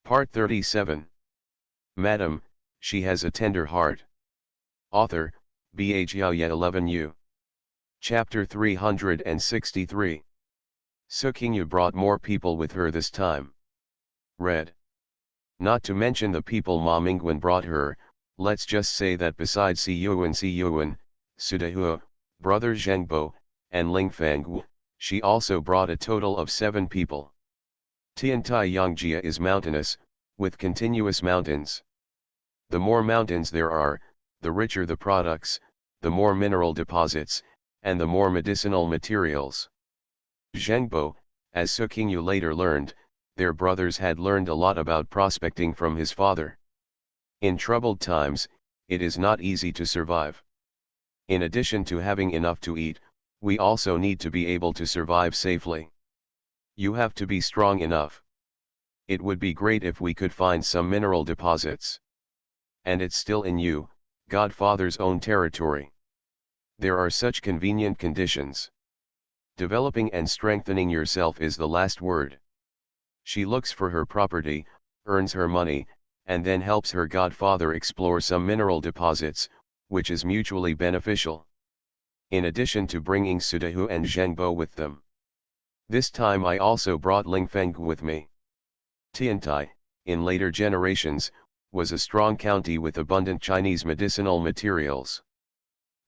Part 37. Madam, she has a tender heart. Author, Bh Yaya 11U. Chapter 363. Sukingyu brought more people with her this time. Read. Not to mention the people Ma Mingwen brought her, let's just say that besides Si Yuan, Sudahu, brother Zhengbo, and Lingfang, she also brought a total of 7 people. Tiantai Yangjia is mountainous, with continuous mountains. The more mountains there are, the richer the products, the more mineral deposits, and the more medicinal materials. Zhengbo, as Sukingyu later learned, their brothers had learned a lot about prospecting from his father. In troubled times, it is not easy to survive. In addition to having enough to eat, we also need to be able to survive safely. You have to be strong enough. It would be great if we could find some mineral deposits. And it's still in you, Godfather's own territory. There are such convenient conditions. Developing and strengthening yourself is the last word. She looks for her property, earns her money, and then helps her godfather explore some mineral deposits, which is mutually beneficial. In addition to bringing Sudahu and Zhengbo with them. This time I also brought Lingfeng with me. Tiantai, in later generations, was a strong county with abundant Chinese medicinal materials.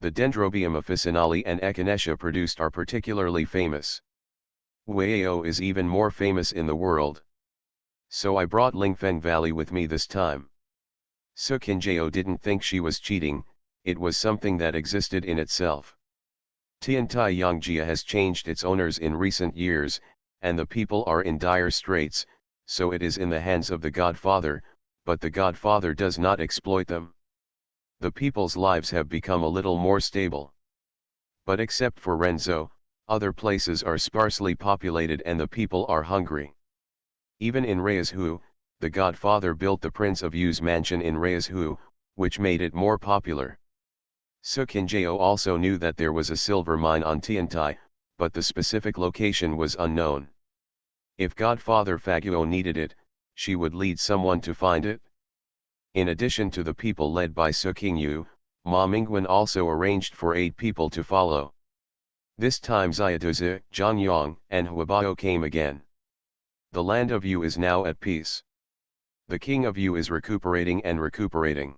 The Dendrobium officinale and Echinacea produced are particularly famous. Huayao is even more famous in the world. So I brought Lingfeng Valley with me this time. Sukinjao didn't think she was cheating, it was something that existed in itself. Tiantai Yangjia has changed its owners in recent years, and the people are in dire straits, so it is in the hands of the Godfather, but the Godfather does not exploit them. The people's lives have become a little more stable. But except for Renzo, other places are sparsely populated and the people are hungry. Even in Reishu, the Godfather built the Prince of Yu's mansion in Reishu, which made it more popular. Sukinjao also knew that there was a silver mine on Tiantai, but the specific location was unknown. If Godfather Faguo needed it, she would lead someone to find it. In addition to the people led by Sukingyu, Ma Mingwen also arranged for 8 people to follow. This time Xiaoduzi, Zhangyang, and Huabao came again. The land of Yu is now at peace. The king of Yu is recuperating and recuperating.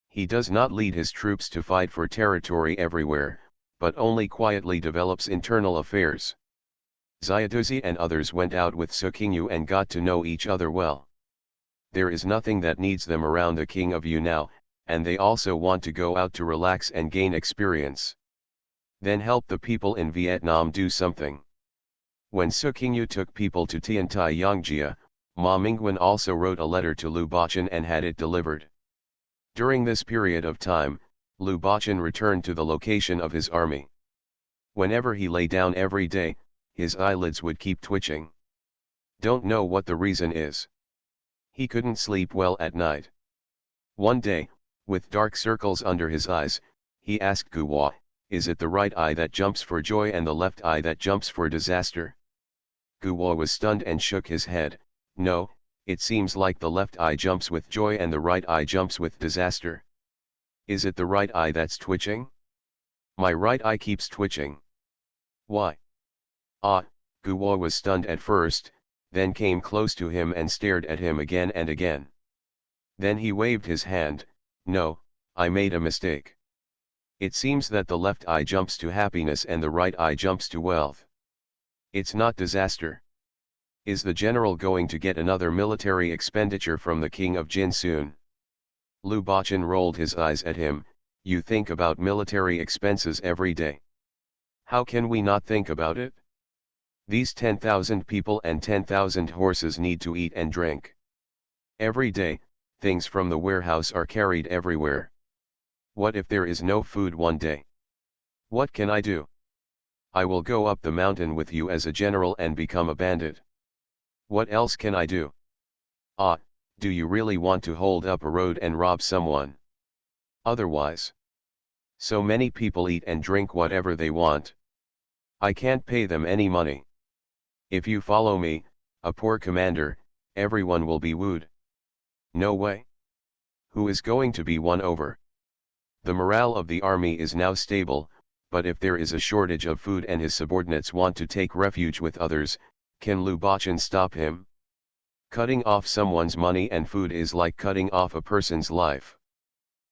He does not lead his troops to fight for territory everywhere, but only quietly develops internal affairs. Xiaoduzi and others went out with Sukingyu and got to know each other well. There is nothing that needs them around the king of Yu now, and they also want to go out to relax and gain experience. Then help the people in Vietnam do something. When Sukingyu took people to Tiantai Yangjia, Ma Mingwen also wrote a letter to Lu Bachan and had it delivered. During this period of time, Lu Bachan returned to the location of his army. Whenever he lay down every day, his eyelids would keep twitching. Don't know what the reason is. He couldn't sleep well at night. One day, with dark circles under his eyes, he asked Guwa, "Is it the right eye that jumps for joy and the left eye that jumps for disaster?" Guwa was stunned and shook his head. "No, it seems like the left eye jumps with joy and the right eye jumps with disaster." "Is it the right eye that's twitching?" "My right eye keeps twitching." "Why?" Ah, Guwa was stunned at first, then came close to him and stared at him again and again. Then he waved his hand. "No, I made a mistake. It seems that the left eye jumps to happiness and the right eye jumps to wealth. It's not disaster. Is the general going to get another military expenditure from the king of Jin soon?" Lu Bachan rolled his eyes at him. "You think about military expenses every day. How can we not think about it? These 10,000 people and 10,000 horses need to eat and drink. Every day, things from the warehouse are carried everywhere. What if there is no food one day? What can I do? I will go up the mountain with you as a general and become a bandit. What else can I do? Ah, do you really want to hold up a road and rob someone? Otherwise. So many people eat and drink whatever they want. I can't pay them any money. If you follow me, a poor commander, everyone will be wooed. No way. Who is going to be won over? The morale of the army is now stable, but if there is a shortage of food and his subordinates want to take refuge with others, can Lu Bachan stop him? Cutting off someone's money and food is like cutting off a person's life.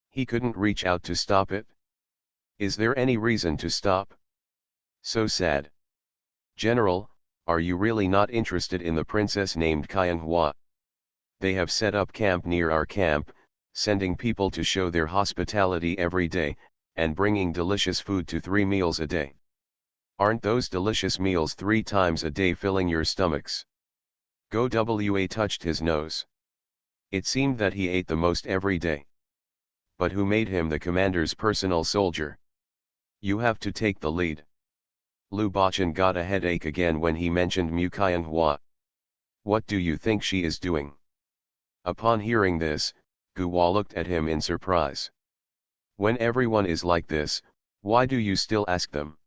He couldn't reach out to stop it? Is there any reason to stop? So sad. General, are you really not interested in the princess named Hua? They have set up camp near our camp, sending people to show their hospitality every day, and bringing delicious food to 3 meals a day. Aren't those delicious meals 3 times a day filling your stomachs? Go Wa touched his nose. It seemed that he ate the most every day. But who made him the commander's personal soldier? You have to take the lead. Lu Bachan got a headache again when he mentioned Hua. What do you think she is doing? Upon hearing this, Guo looked at him in surprise. When everyone is like this, why do you still ask them?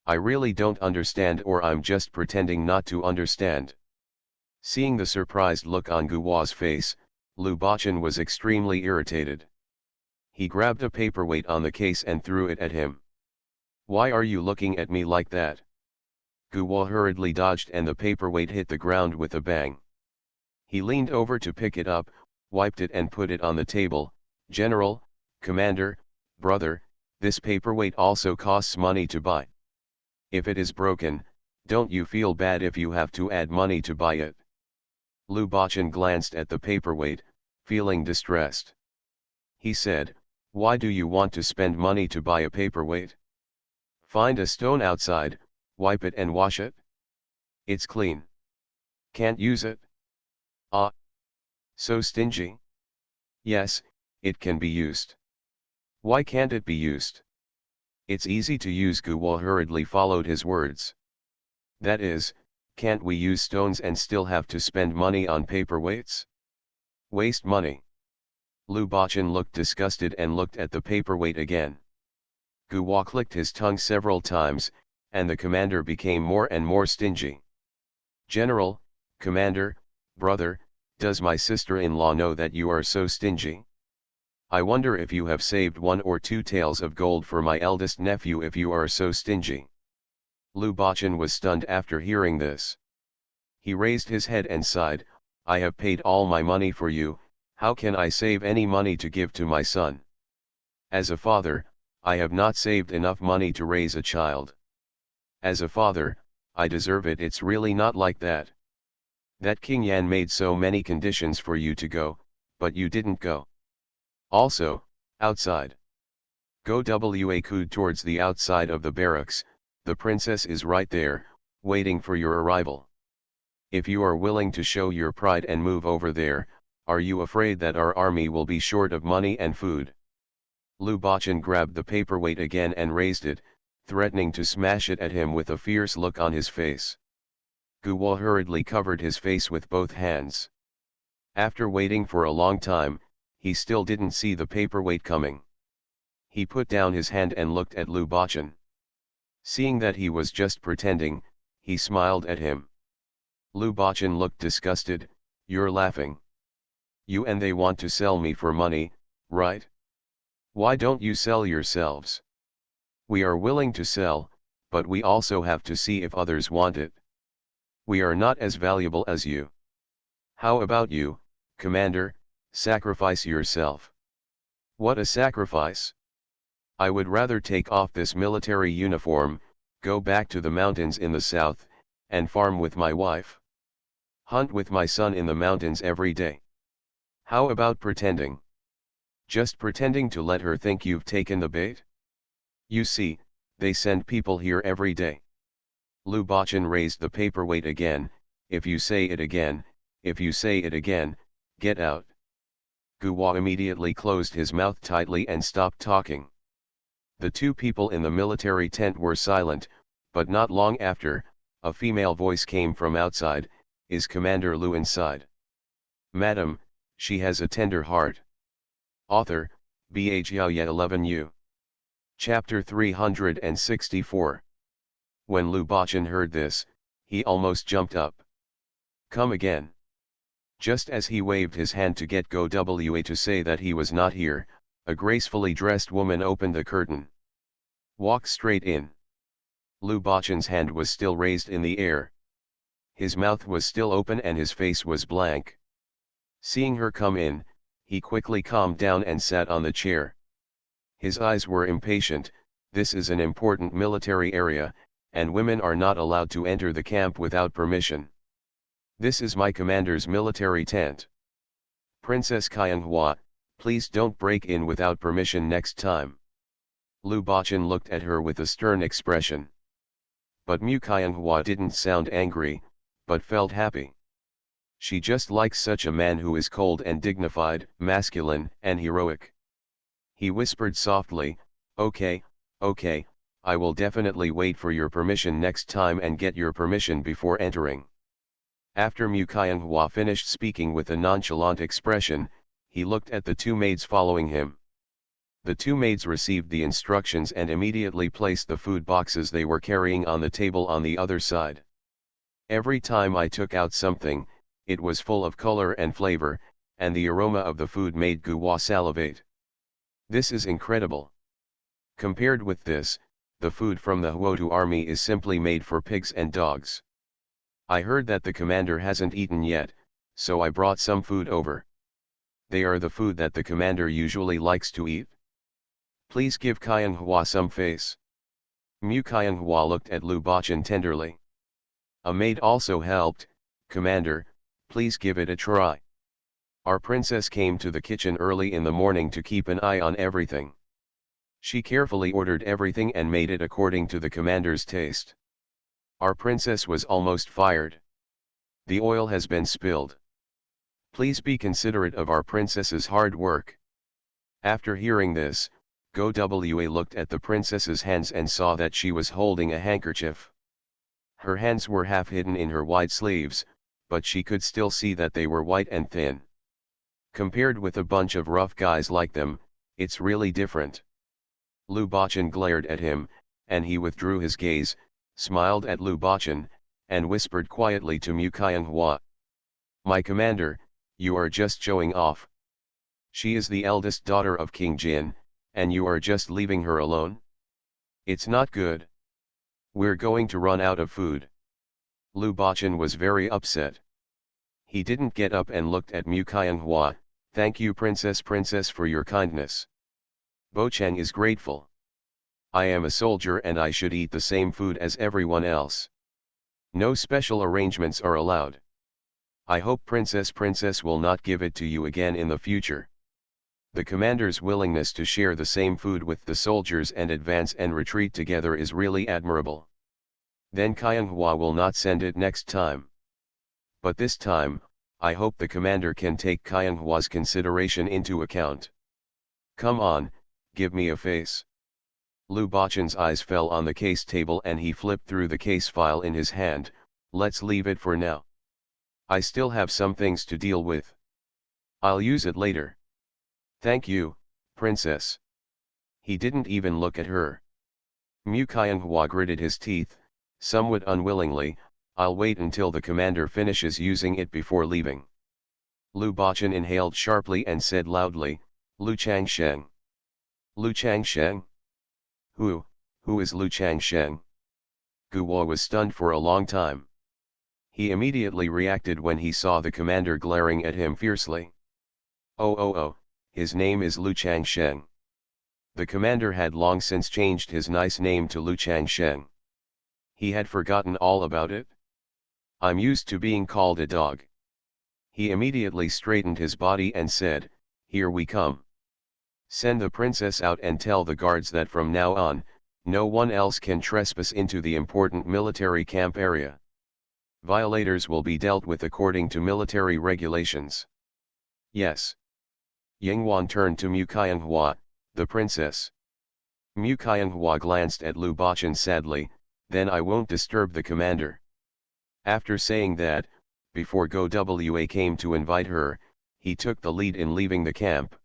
I really don't understand, or I'm just pretending not to understand. Seeing the surprised look on Guo's face, Lu Bachan was extremely irritated. He grabbed a paperweight on the case and threw it at him. Why are you looking at me like that? Guo hurriedly dodged and the paperweight hit the ground with a bang. He leaned over to pick it up, wiped it and put it on the table. General, Commander, brother, this paperweight also costs money to buy. If it is broken, don't you feel bad if you have to add money to buy it? Lu Bachan glanced at the paperweight, feeling distressed. He said, why do you want to spend money to buy a paperweight? Find a stone outside, wipe it and wash it. It's clean. Can't use it? Ah. So stingy? Yes, it can be used. Why can't it be used? It's easy to use. Guo hurriedly followed his words. That is, can't we use stones and still have to spend money on paperweights? Waste money. Lu Bachan looked disgusted and looked at the paperweight again. Guo clicked his tongue several times, and the commander became more and more stingy. General, Commander, brother, does my sister-in-law know that you are so stingy? I wonder if you have saved 1 or 2 taels of gold for my eldest nephew if you are so stingy. Lu Bachan was stunned after hearing this. He raised his head and sighed, I have paid all my money for you, how can I save any money to give to my son? As a father, I have not saved enough money to raise a child. As a father, I deserve it. It's really not like that. That King Yan made so many conditions for you to go, but you didn't go. Also, outside. Go Wa cooed towards the outside of the barracks, the princess is right there, waiting for your arrival. If you are willing to show your pride and move over there, are you afraid that our army will be short of money and food? Lu Bachan grabbed the paperweight again and raised it, threatening to smash it at him with a fierce look on his face. Guo hurriedly covered his face with both hands. After waiting for a long time, he still didn't see the paperweight coming. He put down his hand and looked at Lu Bachan. Seeing that he was just pretending, he smiled at him. Lu Bachan looked disgusted. You're laughing. You and they want to sell me for money, right? Why don't you sell yourselves? We are willing to sell, but we also have to see if others want it. We are not as valuable as you. How about you, Commander, sacrifice yourself? What a sacrifice! I would rather take off this military uniform, go back to the mountains in the south, and farm with my wife. Hunt with my son in the mountains every day. How about pretending? Just pretending to let her think you've taken the bait? You see, they send people here every day. Lu Bachan raised the paperweight again. If you say it again, if you say it again, get out. Guo immediately closed his mouth tightly and stopped talking. The 2 people in the military tent were silent, but not long after, a female voice came from outside. Is Commander Lu inside? Madam, she has a tender heart. Author, Bhaya 11U. Chapter 364. When Lu Bachan heard this, he almost jumped up. Come again. Just as he waved his hand to get Go Wa to say that he was not here, a gracefully dressed woman opened the curtain. "Walk straight in." Lu Bachan's hand was still raised in the air. His mouth was still open and his face was blank. Seeing her come in, he quickly calmed down and sat on the chair. His eyes were impatient. This is an important military area, and women are not allowed to enter the camp without permission. This is my commander's military tent. Princess Qianhua, please don't break in without permission next time. Lu Bachan looked at her with a stern expression. But Mu Qianhua didn't sound angry, but felt happy. She just likes such a man who is cold and dignified, masculine and heroic. He whispered softly, "Okay, okay, I will definitely wait for your permission next time and get your permission before entering." After Mu Qianhua finished speaking with a nonchalant expression, he looked at the two maids following him. The two maids received the instructions and immediately placed the food boxes they were carrying on the table on the other side. Every time I took out something, it was full of color and flavor, and the aroma of the food made Guo salivate. This is incredible. Compared with this, the food from the Huotu army is simply made for pigs and dogs. I heard that the commander hasn't eaten yet, so I brought some food over. They are the food that the commander usually likes to eat. Please give Qianhua some face. Mu Qianhua looked at Lu Bachan tenderly. A maid also helped. "Commander, please give it a try. Our princess came to the kitchen early in the morning to keep an eye on everything. She carefully ordered everything and made it according to the commander's taste. Our princess was almost fired. The oil has been spilled. Please be considerate of our princess's hard work." After hearing this, Go Wa looked at the princess's hands and saw that she was holding a handkerchief. Her hands were half hidden in her wide sleeves, but she could still see that they were white and thin. Compared with a bunch of rough guys like them, it's really different. Lu Bachan glared at him, and he withdrew his gaze, smiled at Lu Bachan, and whispered quietly to Mu Qianhua. "My commander, you are just showing off. She is the eldest daughter of King Jin, and you are just leaving her alone? It's not good. We're going to run out of food." Lu Bachan was very upset. He didn't get up and looked at Mu Qianhua. "Thank you princess for your kindness. Bochang is grateful. I am a soldier and I should eat the same food as everyone else. No special arrangements are allowed. I hope princess will not give it to you again in the future." The commander's willingness to share the same food with the soldiers and advance and retreat together is really admirable. Then Qianhua will not send it next time. But this time, I hope the commander can take Qianhua's consideration into account. Come on, give me a face. Lu Bachan's eyes fell on the case table and he flipped through the case file in his hand. Let's leave it for now. I still have some things to deal with. I'll use it later. Thank you, princess. He didn't even look at her. Mu Qianhua gritted his teeth, somewhat unwillingly. I'll wait until the commander finishes using it before leaving. Lu Bachan inhaled sharply and said loudly, "Lu Changsheng." "Lu Changsheng? Who is Lu Changsheng?" Guo was stunned for a long time. He immediately reacted when he saw the commander glaring at him fiercely. Oh, his name is Lu Changsheng. The commander had long since changed his nice name to Lu Changsheng. He had forgotten all about it. I'm used to being called a dog. He immediately straightened his body and said, "Here we come. Send the princess out and tell the guards that from now on, no one else can trespass into the important military camp area. Violators will be dealt with according to military regulations." "Yes." Yingwan turned to Mu Qianhua, "The princess." Mu Qianhua glanced at Lu Bachan sadly, "Then I won't disturb the commander." After saying that, before Go Wa came to invite her, he took the lead in leaving the camp.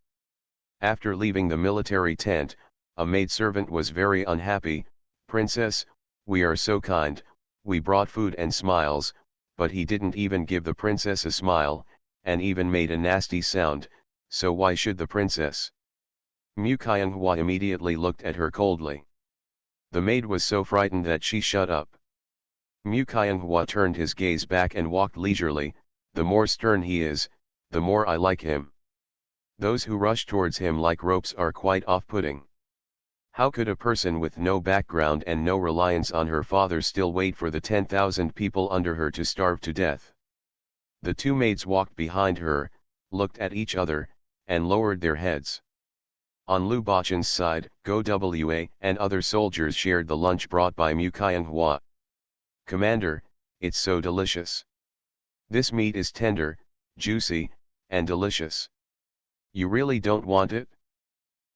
After leaving the military tent, a maidservant was very unhappy. "Princess, we are so kind, we brought food and smiles, but he didn't even give the princess a smile, and even made a nasty sound, so why should the princess? Mu Qianghua immediately looked at her coldly. The maid was so frightened that she shut up. Mu Qianghua turned his gaze back and walked leisurely. The more stern he is, the more I like him. Those who rush towards him like ropes are quite off-putting. How could a person with no background and no reliance on her father still wait for the 10,000 people under her to starve to death? The two maids walked behind her, looked at each other, and lowered their heads. On Lu Bachan's side, Go Wa and other soldiers shared the lunch brought by Mu Qianghua. "Commander, it's so delicious. This meat is tender, juicy, and delicious. You really don't want it?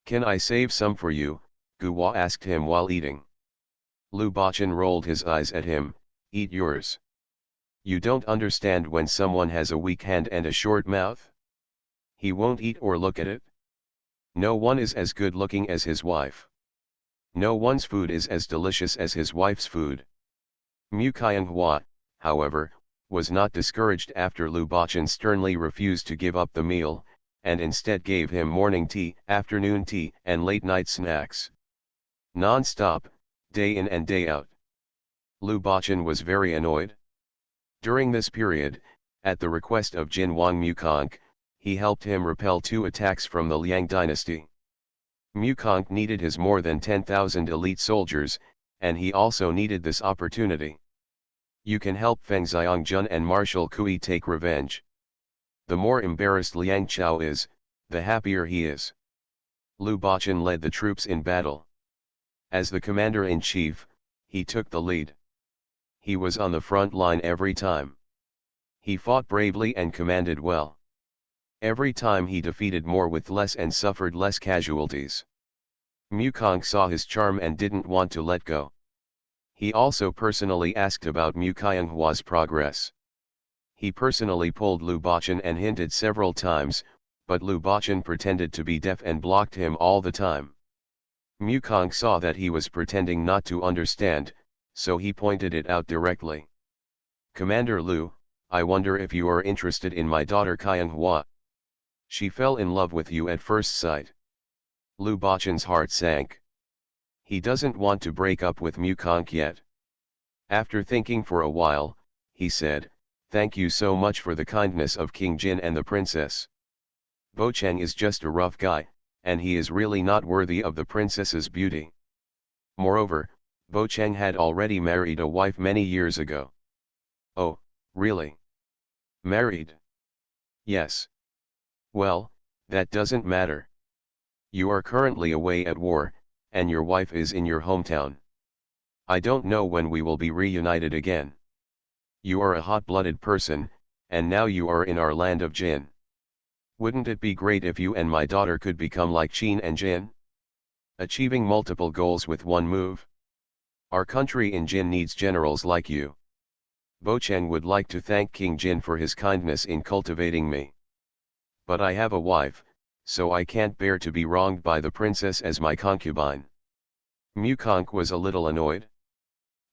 Can I save some for you?" Guhua asked him while eating. Lu Bachan rolled his eyes at him. "Eat yours. You don't understand when someone has a weak hand and a short mouth? He won't eat or look at it. No one is as good looking as his wife. No one's food is as delicious as his wife's food." Mu Qianghua, however, was not discouraged after Lu Bachan sternly refused to give up the meal, and instead gave him morning tea, afternoon tea, and late-night snacks. Non-stop, day in and day out. Lu Bachan was very annoyed. During this period, at the request of Jin Wang Mukong, he helped him repel 2 attacks from the Liang dynasty. Mukong needed his more than 10,000 elite soldiers, and he also needed this opportunity. You can help Feng Xiangjun and Marshal Kui take revenge. The more embarrassed Liang Chao is, the happier he is. Lu Bachan led the troops in battle. As the commander-in-chief, he took the lead. He was on the front line every time. He fought bravely and commanded well. Every time he defeated more with less and suffered less casualties. Mukong saw his charm and didn't want to let go. He also personally asked about Mu Qianghua's progress. He personally pulled Lu Bachan and hinted several times, but Lu Bachan pretended to be deaf and blocked him all the time. Mukong saw that he was pretending not to understand, so he pointed it out directly. "Commander Lu, I wonder if you are interested in my daughter Qianghua. She fell in love with you at first sight." Lu Bachan's heart sank. He doesn't want to break up with Mukong yet. After thinking for a while, he said, "Thank you so much for the kindness of King Jin and the princess. Bocheng is just a rough guy, and he is really not worthy of the princess's beauty. Moreover, Bocheng had already married a wife many years ago." "Oh, really? Married?" "Yes. Well, that doesn't matter. You are currently away at war, and your wife is in your hometown. I don't know when we will be reunited again. You are a hot-blooded person, and now you are in our land of Jin. Wouldn't it be great if you and my daughter could become like Qin and Jin? Achieving multiple goals with one move? Our country in Jin needs generals like you. Bocheng would like to thank King Jin for his kindness in cultivating me. But I have a wife, so I can't bear to be wronged by the princess as my concubine." Mukong was a little annoyed.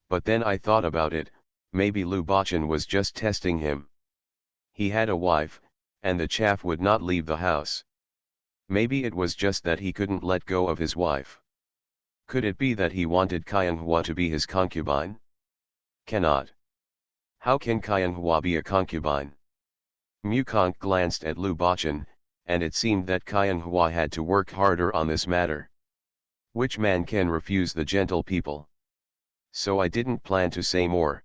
But then I thought about it, maybe Lu Bachan was just testing him. He had a wife, and the chaff would not leave the house. Maybe it was just that he couldn't let go of his wife. Could it be that he wanted Qianghua to be his concubine? Cannot. How can Qianghua be a concubine? Mukong glanced at Lu Bachan, and it seemed that Qianghua had to work harder on this matter. Which man can refuse the gentle people? So I didn't plan to say more.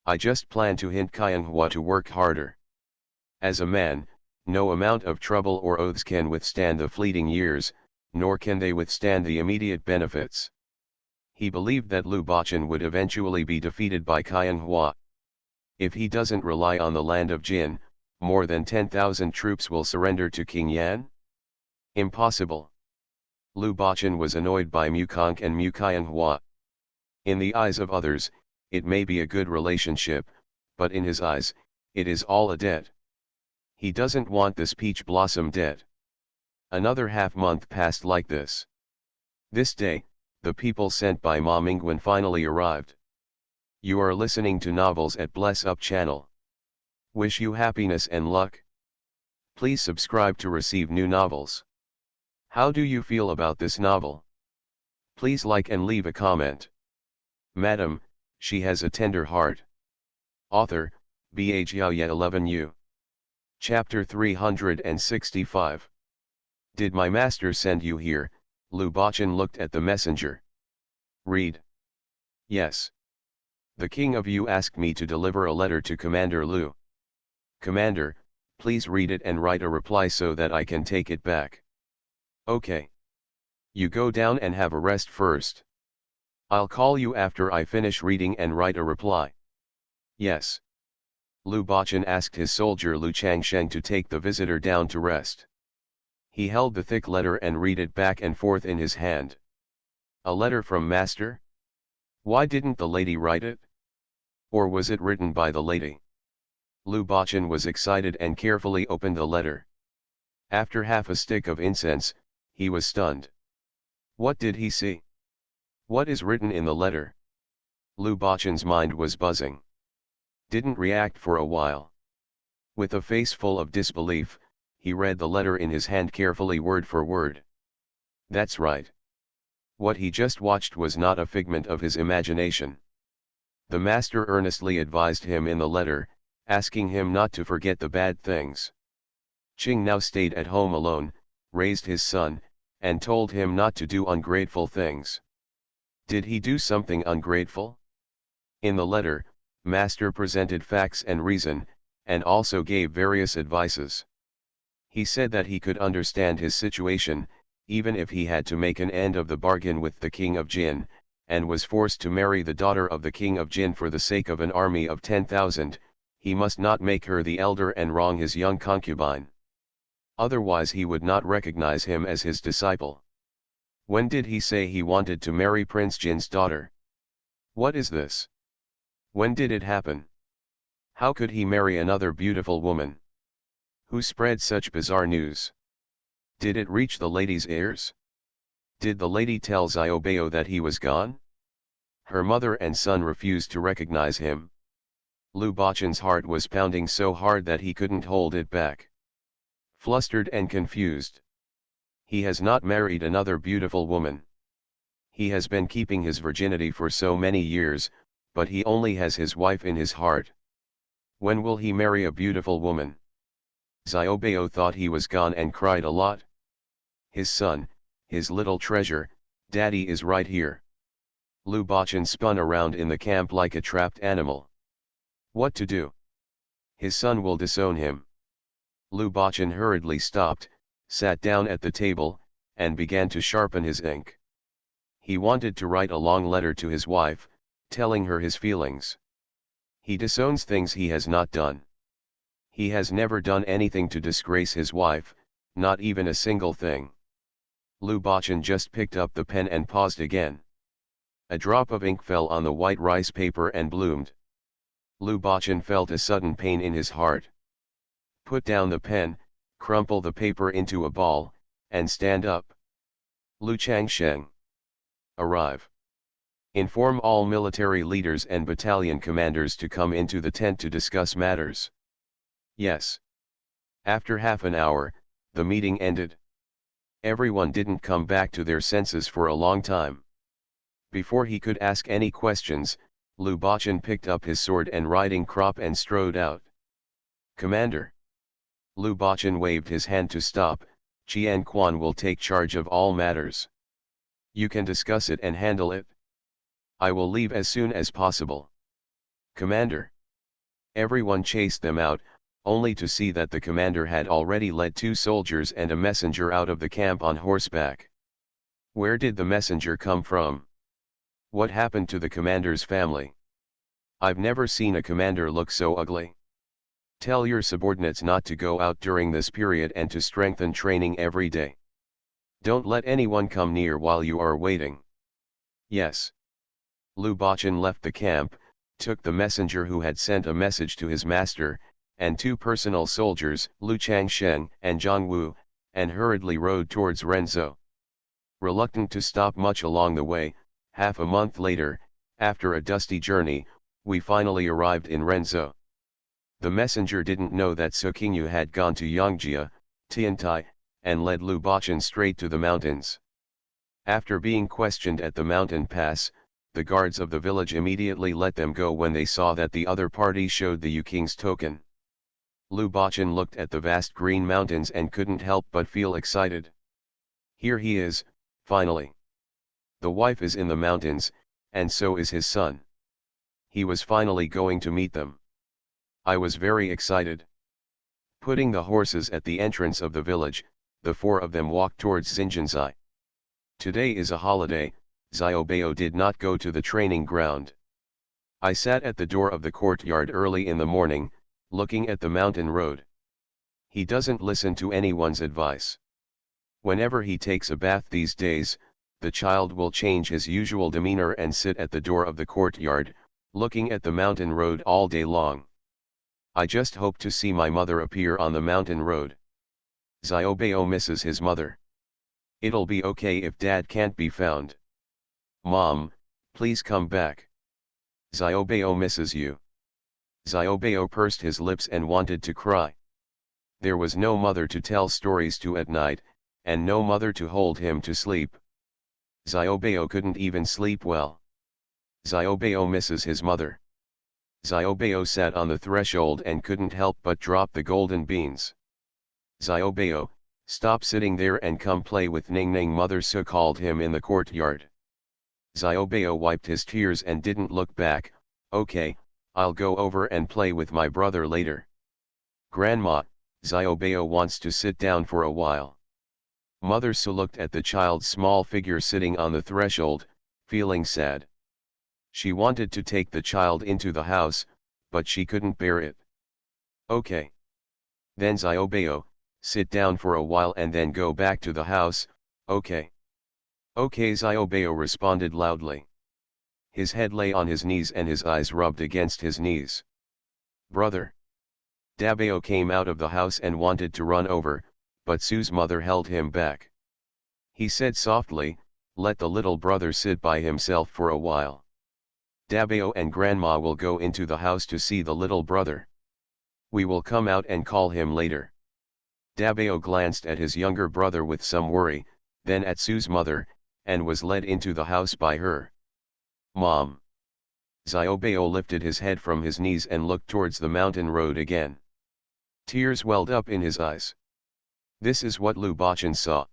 I just planned to hint Qianghua to work harder. As a man, no amount of trouble or oaths can withstand the fleeting years, nor can they withstand the immediate benefits. He believed that Lu Bachan would eventually be defeated by Qianghua. If he doesn't rely on the land of Jin, more than 10,000 troops will surrender to King Yan? Impossible. Lu Bachan was annoyed by Mukong and Mu Qianghua. In the eyes of others, it may be a good relationship, but in his eyes, it is all a debt. He doesn't want this peach blossom debt. Another half-month passed like this. This day, the people sent by Ma Mingwen finally arrived. You are listening to novels at Bless Up channel. Wish you happiness and luck. Please subscribe to receive new novels. How do you feel about this novel? Please like and leave a comment. Madam, she has a tender heart. Author, Bhaya 11U. Chapter 365. Did my master send you here? Lu Bachan looked at the messenger. Read. Yes. The king of Yu asked me to deliver a letter to Commander Lu. Commander, please read it and write a reply so that I can take it back. Okay. You go down and have a rest first. I'll call you after I finish reading and write a reply. Yes. Lu Bachan asked his soldier Lu Changsheng to take the visitor down to rest. He held the thick letter and read it back and forth in his hand. A letter from master? Why didn't the lady write it? Or was it written by the lady? Lu Bachan was excited and carefully opened the letter. After half a stick of incense, he was stunned. What did he see? What is written in the letter? Lu Bachan's mind was buzzing. Didn't react for a while. With a face full of disbelief, he read the letter in his hand carefully word for word. That's right. What he just watched was not a figment of his imagination. The master earnestly advised him in the letter, asking him not to forget the bad things. Qing now stayed at home alone, raised his son, and told him not to do ungrateful things. Did he do something ungrateful? In the letter, master presented facts and reason, and also gave various advices. He said that he could understand his situation, even if he had to make an end of the bargain with the king of Jin, and was forced to marry the daughter of the king of Jin for the sake of an army of 10,000, he must not make her the elder and wrong his young concubine. Otherwise he would not recognize him as his disciple. When did he say he wanted to marry Prince Jin's daughter? What is this? When did it happen? How could he marry another beautiful woman? Who spread such bizarre news? Did it reach the lady's ears? Did the lady tell Xiaobao that he was gone? Her mother and son refused to recognize him. Lu Bachan's heart was pounding so hard that he couldn't hold it back. Flustered and confused. He has not married another beautiful woman. He has been keeping his virginity for so many years, but he only has his wife in his heart. When will he marry a beautiful woman? Xiaobao thought he was gone and cried a lot. His son, his little treasure, daddy is right here. Lu Bachan spun around in the camp like a trapped animal. What to do? His son will disown him. Lu Bachan hurriedly stopped, sat down at the table, and began to sharpen his ink. He wanted to write a long letter to his wife, telling her his feelings. He disowns things he has not done. He has never done anything to disgrace his wife, not even a single thing. Lu Bachan just picked up the pen and paused again. A drop of ink fell on the white rice paper and bloomed. Lu Bachan felt a sudden pain in his heart. Put down the pen, crumple the paper into a ball, and stand up. Lu Changsheng. Arrive. Inform all military leaders and battalion commanders to come into the tent to discuss matters. Yes. After half an hour, the meeting ended. Everyone didn't come back to their senses for a long time. Before he could ask any questions, Lu Bachan picked up his sword and riding crop and strode out. Commander. Lu Bachan waved his hand to stop. Qian Quan will take charge of all matters. You can discuss it and handle it. I will leave as soon as possible. Commander. Everyone chased them out, only to see that the commander had already led 2 soldiers and a messenger out of the camp on horseback. Where did the messenger come from? What happened to the commander's family? I've never seen a commander look so ugly. Tell your subordinates not to go out during this period and to strengthen training every day. Don't let anyone come near while you are waiting. Yes. Lu Bachan left the camp, took the messenger who had sent a message to his master, and 2 personal soldiers, Lu Changsheng and Zhang Wu, and hurriedly rode towards Renzhou. Reluctant to stop much along the way, half a month later, after a dusty journey, we finally arrived in Renzhou. The messenger didn't know that Sukingyu had gone to Yongjia, Tiantai, and led Lu Bachan straight to the mountains. After being questioned at the mountain pass, the guards of the village immediately let them go when they saw that the other party showed the Yuking's token. Lu Bachan looked at the vast green mountains and couldn't help but feel excited. Here he is, finally. The wife is in the mountains, and so is his son. He was finally going to meet them. I was very excited. Putting the horses at the entrance of the village, the four of them walked towards Xinjianzai. Today is a holiday, Xiaobao did not go to the training ground. I sat at the door of the courtyard early in the morning, looking at the mountain road. He doesn't listen to anyone's advice. Whenever he takes a bath these days, the child will change his usual demeanor and sit at the door of the courtyard, looking at the mountain road all day long. I just hope to see my mother appear on the mountain road. Xiaobao misses his mother. It'll be okay if dad can't be found. Mom, please come back. Xiaobao misses you. Xiaobao pursed his lips and wanted to cry. There was no mother to tell stories to at night, and no mother to hold him to sleep. Xiaobao couldn't even sleep well. Xiaobao misses his mother. Xiaobao sat on the threshold and couldn't help but drop the golden beans. Xiaobao, stop sitting there and come play with Ning Ning, Mother Su called him in the courtyard. Xiaobao wiped his tears and didn't look back. Okay, I'll go over and play with my brother later. Grandma, Xiaobao wants to sit down for a while. Mother Su looked at the child's small figure sitting on the threshold, feeling sad. She wanted to take the child into the house, but she couldn't bear it. Okay. Then Xiaobao, sit down for a while and then go back to the house, okay. Okay, Xiaobao responded loudly. His head lay on his knees and his eyes rubbed against his knees. Brother. Dabao came out of the house and wanted to run over, but Su's mother held him back. He said softly, let the little brother sit by himself for a while. Dabao and Grandma will go into the house to see the little brother. We will come out and call him later. Dabao glanced at his younger brother with some worry, then at Su's mother, and was led into the house by her. Mom. Xiaobao lifted his head from his knees and looked towards the mountain road again. Tears welled up in his eyes. This is what Lu Bachan saw.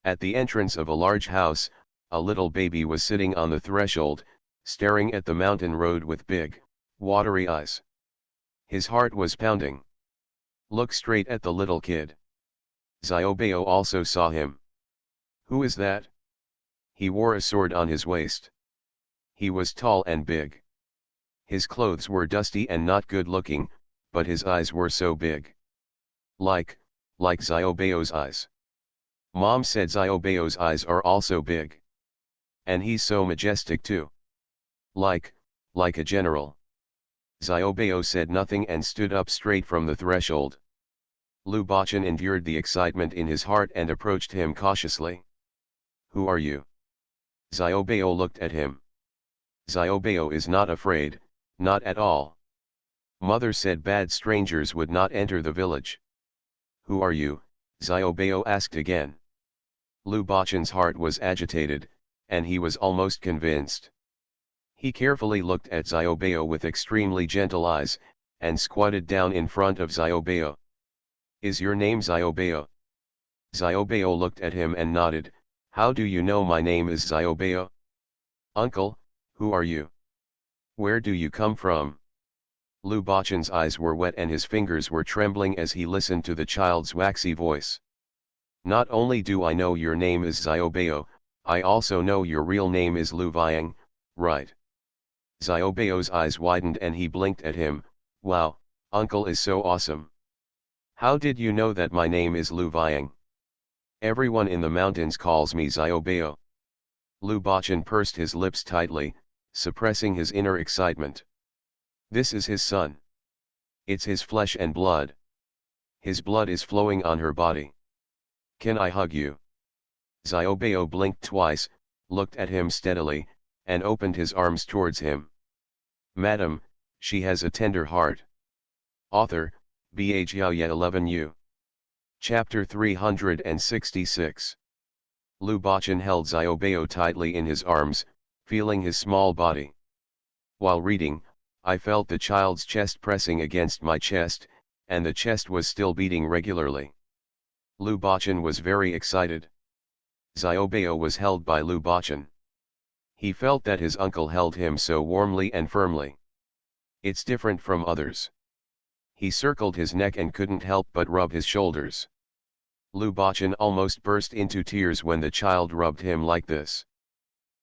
At the entrance of a large house, a little baby was sitting on the threshold, staring at the mountain road with big, watery eyes. His heart was pounding. Look straight at the little kid. Xiaobao also saw him. Who is that? He wore a sword on his waist. He was tall and big. His clothes were dusty and not good looking, but his eyes were so big. Like Xiaobao's eyes. Mom said Xiaobao's eyes are also big. And he's so majestic too. Like a general. Xiaobao said nothing and stood up straight from the threshold. Lu Bachan endured the excitement in his heart and approached him cautiously. Who are you? Xiaobao looked at him. Xiaobao is not afraid, not at all. Mother said bad strangers would not enter the village. Who are you? Xiaobao asked again. Lu Bachan's heart was agitated, and he was almost convinced. He carefully looked at Xiaobao with extremely gentle eyes, and squatted down in front of Xiaobao. Is your name Xiaobao? Xiaobao looked at him and nodded. How do you know my name is Xiaobao? Uncle, who are you? Where do you come from? Lu Bachan's eyes were wet and his fingers were trembling as he listened to the child's waxy voice. Not only do I know your name is Xiaobao, I also know your real name is Lu Viang, right? Xiaobao's eyes widened and he blinked at him. Wow, uncle is so awesome. How did you know that my name is Lu Viang? Everyone in the mountains calls me Xiaobao. Lu Bachan pursed his lips tightly, suppressing his inner excitement. This is his son. It's his flesh and blood. His blood is flowing on her body. Can I hug you? Xiaobao blinked twice, looked at him steadily, and opened his arms towards him. Madam, she has a tender heart. Author, Ba Jiaoye 11U. Chapter 366. Lu Bachan held Xiaobao tightly in his arms, feeling his small body. While reading, I felt the child's chest pressing against my chest, and the chest was still beating regularly. Lu Bachan was very excited. Xiaobao was held by Lu Bachan. He felt that his uncle held him so warmly and firmly. It's different from others. He circled his neck and couldn't help but rub his shoulders. Lu Bachan almost burst into tears when the child rubbed him like this.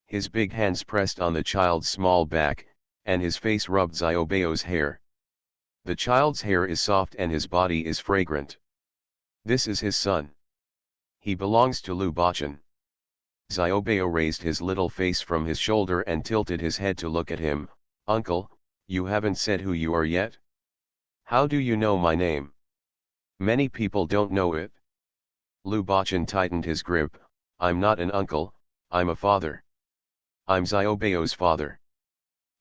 His big hands pressed on the child's small back, and his face rubbed Xiaobao's hair. The child's hair is soft and his body is fragrant. This is his son. He belongs to Lu Bachan. Xiaobao raised his little face from his shoulder and tilted his head to look at him. Uncle, you haven't said who you are yet? How do you know my name? Many people don't know it. Lu Bachan tightened his grip. I'm not an uncle, I'm a father. I'm Xiaobao's father.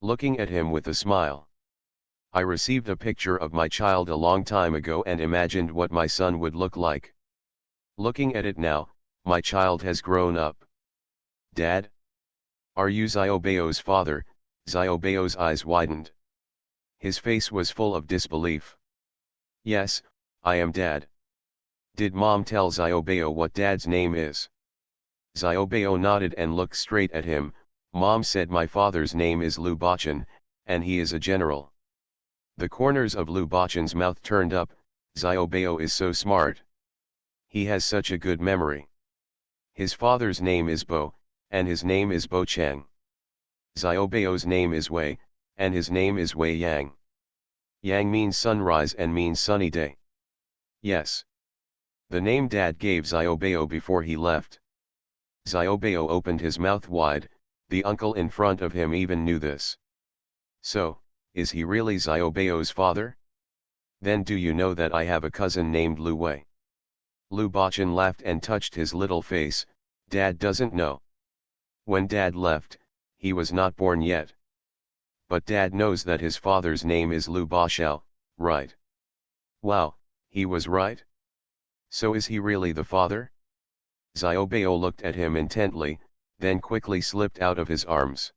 Looking at him with a smile. I received a picture of my child a long time ago and imagined what my son would look like. Looking at it now, my child has grown up. Dad? Are you Xiaobao's father? Xiaobao's eyes widened. His face was full of disbelief. Yes, I am Dad. Did Mom tell Xiaobao what Dad's name is? Xiaobao nodded and looked straight at him. Mom said my father's name is Lu Bachan, and he is a general. The corners of Lu Bachan's mouth turned up. Xiaobao is so smart. He has such a good memory. His father's name is Bo, and his name is Bo Chang. Xiaobao's name is Wei, and his name is Wei Yang. Yang means sunrise and means sunny day. Yes. The name Dad gave Xiaobao before he left. Xiaobao opened his mouth wide. The uncle in front of him even knew this. So, is he really Xiaobao's father? Then do you know that I have a cousin named Lu Wei? Lu Bachan laughed and touched his little face. Dad doesn't know. When Dad left, he was not born yet. But Dad knows that his father's name is Lu Bashao, right? Wow, he was right? So is he really the father? Xiaobao looked at him intently, then quickly slipped out of his arms.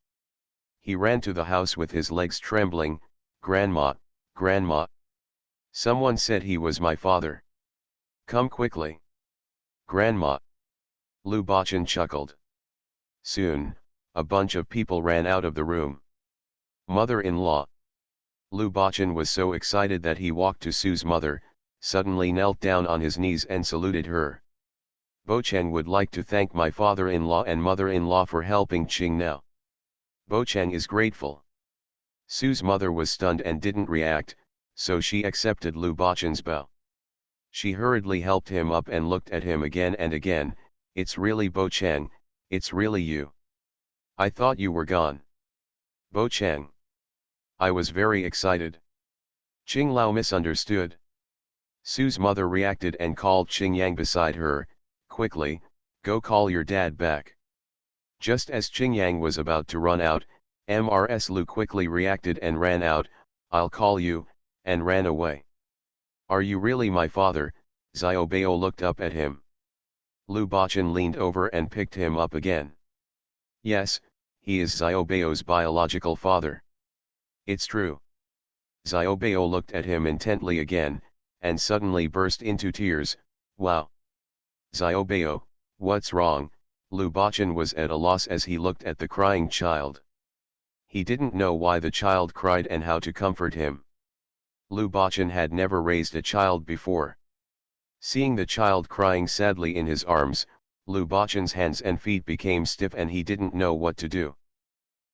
He ran to the house with his legs trembling. Grandma, Grandma. Someone said he was my father. Come quickly. Grandma. Lu Bachan chuckled. Soon, a bunch of people ran out of the room. Mother-in-law. Lu Bachan was so excited that he walked to Sue's mother, suddenly knelt down on his knees and saluted her. Bo Chang would like to thank my father-in-law and mother-in-law for helping Qing now. Bo Chang is grateful. Sue's mother was stunned and didn't react, so she accepted Lu Bachan's bow. She hurriedly helped him up and looked at him again and again. It's really Bo Chang, it's really you. I thought you were gone. Bo Chang. I was very excited. Qing Lao misunderstood. Sue's mother reacted and called Qing Yang beside her. Quickly, go call your dad back. Just as Qing Yang was about to run out, Mrs. Lu quickly reacted and ran out. I'll call you, and ran away. Are you really my father? Xiaobao looked up at him. Lu Bachan leaned over and picked him up again. Yes, he is Xiaobao's biological father. It's true. Xiaobao looked at him intently again, and suddenly burst into tears. Wow. Xiaobao, what's wrong? Lu Bachan was at a loss as he looked at the crying child. He didn't know why the child cried and how to comfort him. Lu Bachan had never raised a child before. Seeing the child crying sadly in his arms, Lu Bachan's hands and feet became stiff and he didn't know what to do.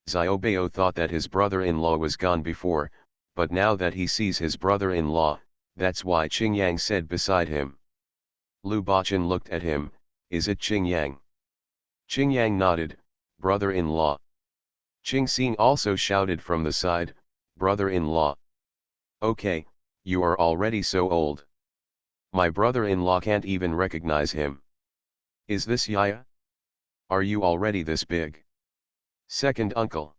Xiaobao thought that his brother-in-law was gone before, but now that he sees his brother-in-law, that's why Qing Yang said beside him. Lu Bachan looked at him. Is it Qing Yang? Qing Yang nodded. Brother-in-law. Qing Xing also shouted from the side, brother-in-law. Okay, you are already so old. My brother-in-law can't even recognize him. Is this Yaya? Are you already this big? Second uncle.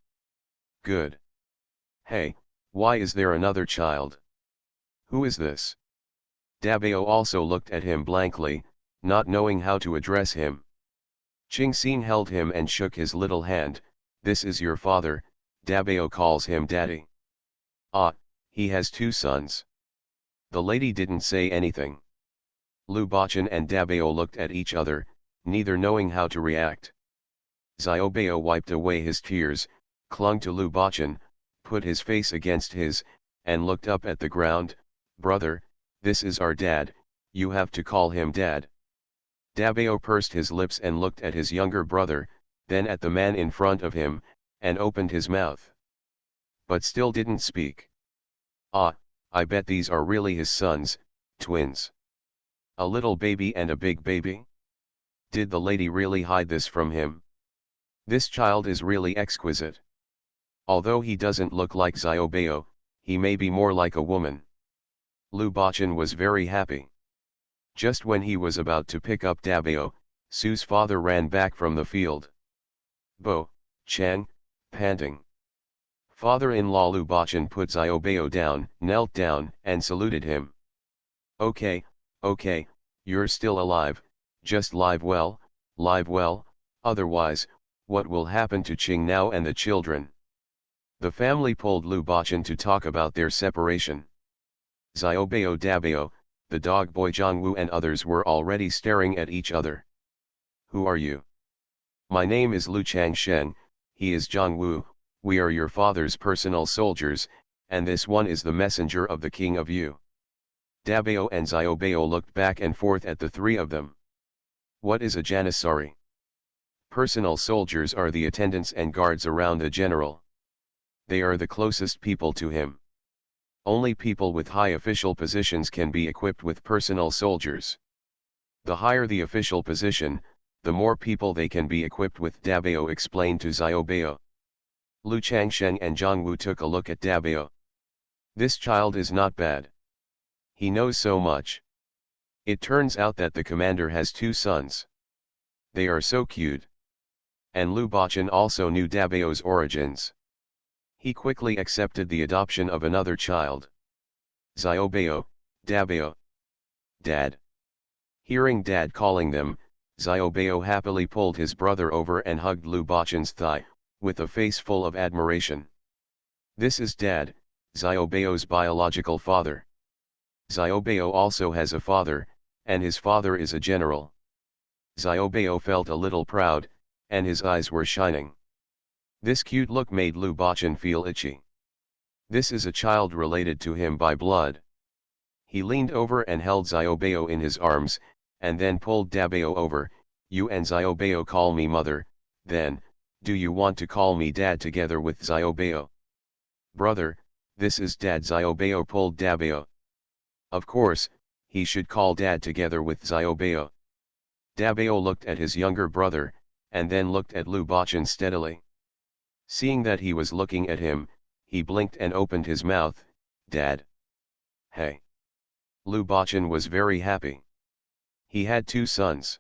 Good. Hey, why is there another child? Who is this? Dabao also looked at him blankly, not knowing how to address him. Ching Xin held him and shook his little hand. This is your father, Dabao calls him daddy. Ah, he has two sons. The lady didn't say anything. Lu Bachan and Dabao looked at each other, neither knowing how to react. Xiaobao wiped away his tears, clung to Lu Bachan, put his face against his, and looked up at the ground. Brother, this is our dad, you have to call him dad. Dabao pursed his lips and looked at his younger brother, then at the man in front of him, and opened his mouth. But still didn't speak. Ah, I bet these are really his sons, twins. A little baby and a big baby? Did the lady really hide this from him? This child is really exquisite. Although he doesn't look like Xiaobao, he may be more like a woman. Lu Bachan was very happy. Just when he was about to pick up Dabao, Su's father ran back from the field. Bo, Chang, panting. Father-in-law Lu Bachan put Xiaobao down, knelt down, and saluted him. Okay, you're still alive, just live well, otherwise, what will happen to Ching now and the children? The family pulled Lu Bachan to talk about their separation. Xiaobao Dabao, the dog boy Zhongwu and others were already staring at each other. Who are you? My name is Lu Changshen, he is Zhongwu, we are your father's personal soldiers, and this one is the messenger of the king of Yu. Dabao and Xiaobao looked back and forth at the three of them. What is a janissary? Personal soldiers are the attendants and guards around the general. They are the closest people to him. Only people with high official positions can be equipped with personal soldiers. The higher the official position, the more people they can be equipped with, Dabao explained to Xiaobao. Lu Changsheng and Zhongwu took a look at Dabao. This child is not bad. He knows so much. It turns out that the commander has two sons. They are so cute. And Lu Bachan also knew Dabao's origins. He quickly accepted the adoption of another child. Xiaobao, Dabao. Dad. Hearing Dad calling them, Xiaobao happily pulled his brother over and hugged Lu Bachan's thigh, with a face full of admiration. This is Dad, Xiaobao's biological father. Xiaobao also has a father, and his father is a general. Xiaobao felt a little proud, and his eyes were shining. This cute look made Lu Bachan feel itchy. This is a child related to him by blood. He leaned over and held Xiaobao in his arms, and then pulled Dabao over. You and Xiaobao call me mother, then, do you want to call me dad together with Xiaobao? Brother, this is dad. Xiaobao pulled Dabao. Of course, he should call dad together with Xiaobao. Dabao looked at his younger brother, and then looked at Lu Bachan steadily. Seeing that he was looking at him, he blinked and opened his mouth. Dad. Hey. Lu Bachan was very happy. He had two sons.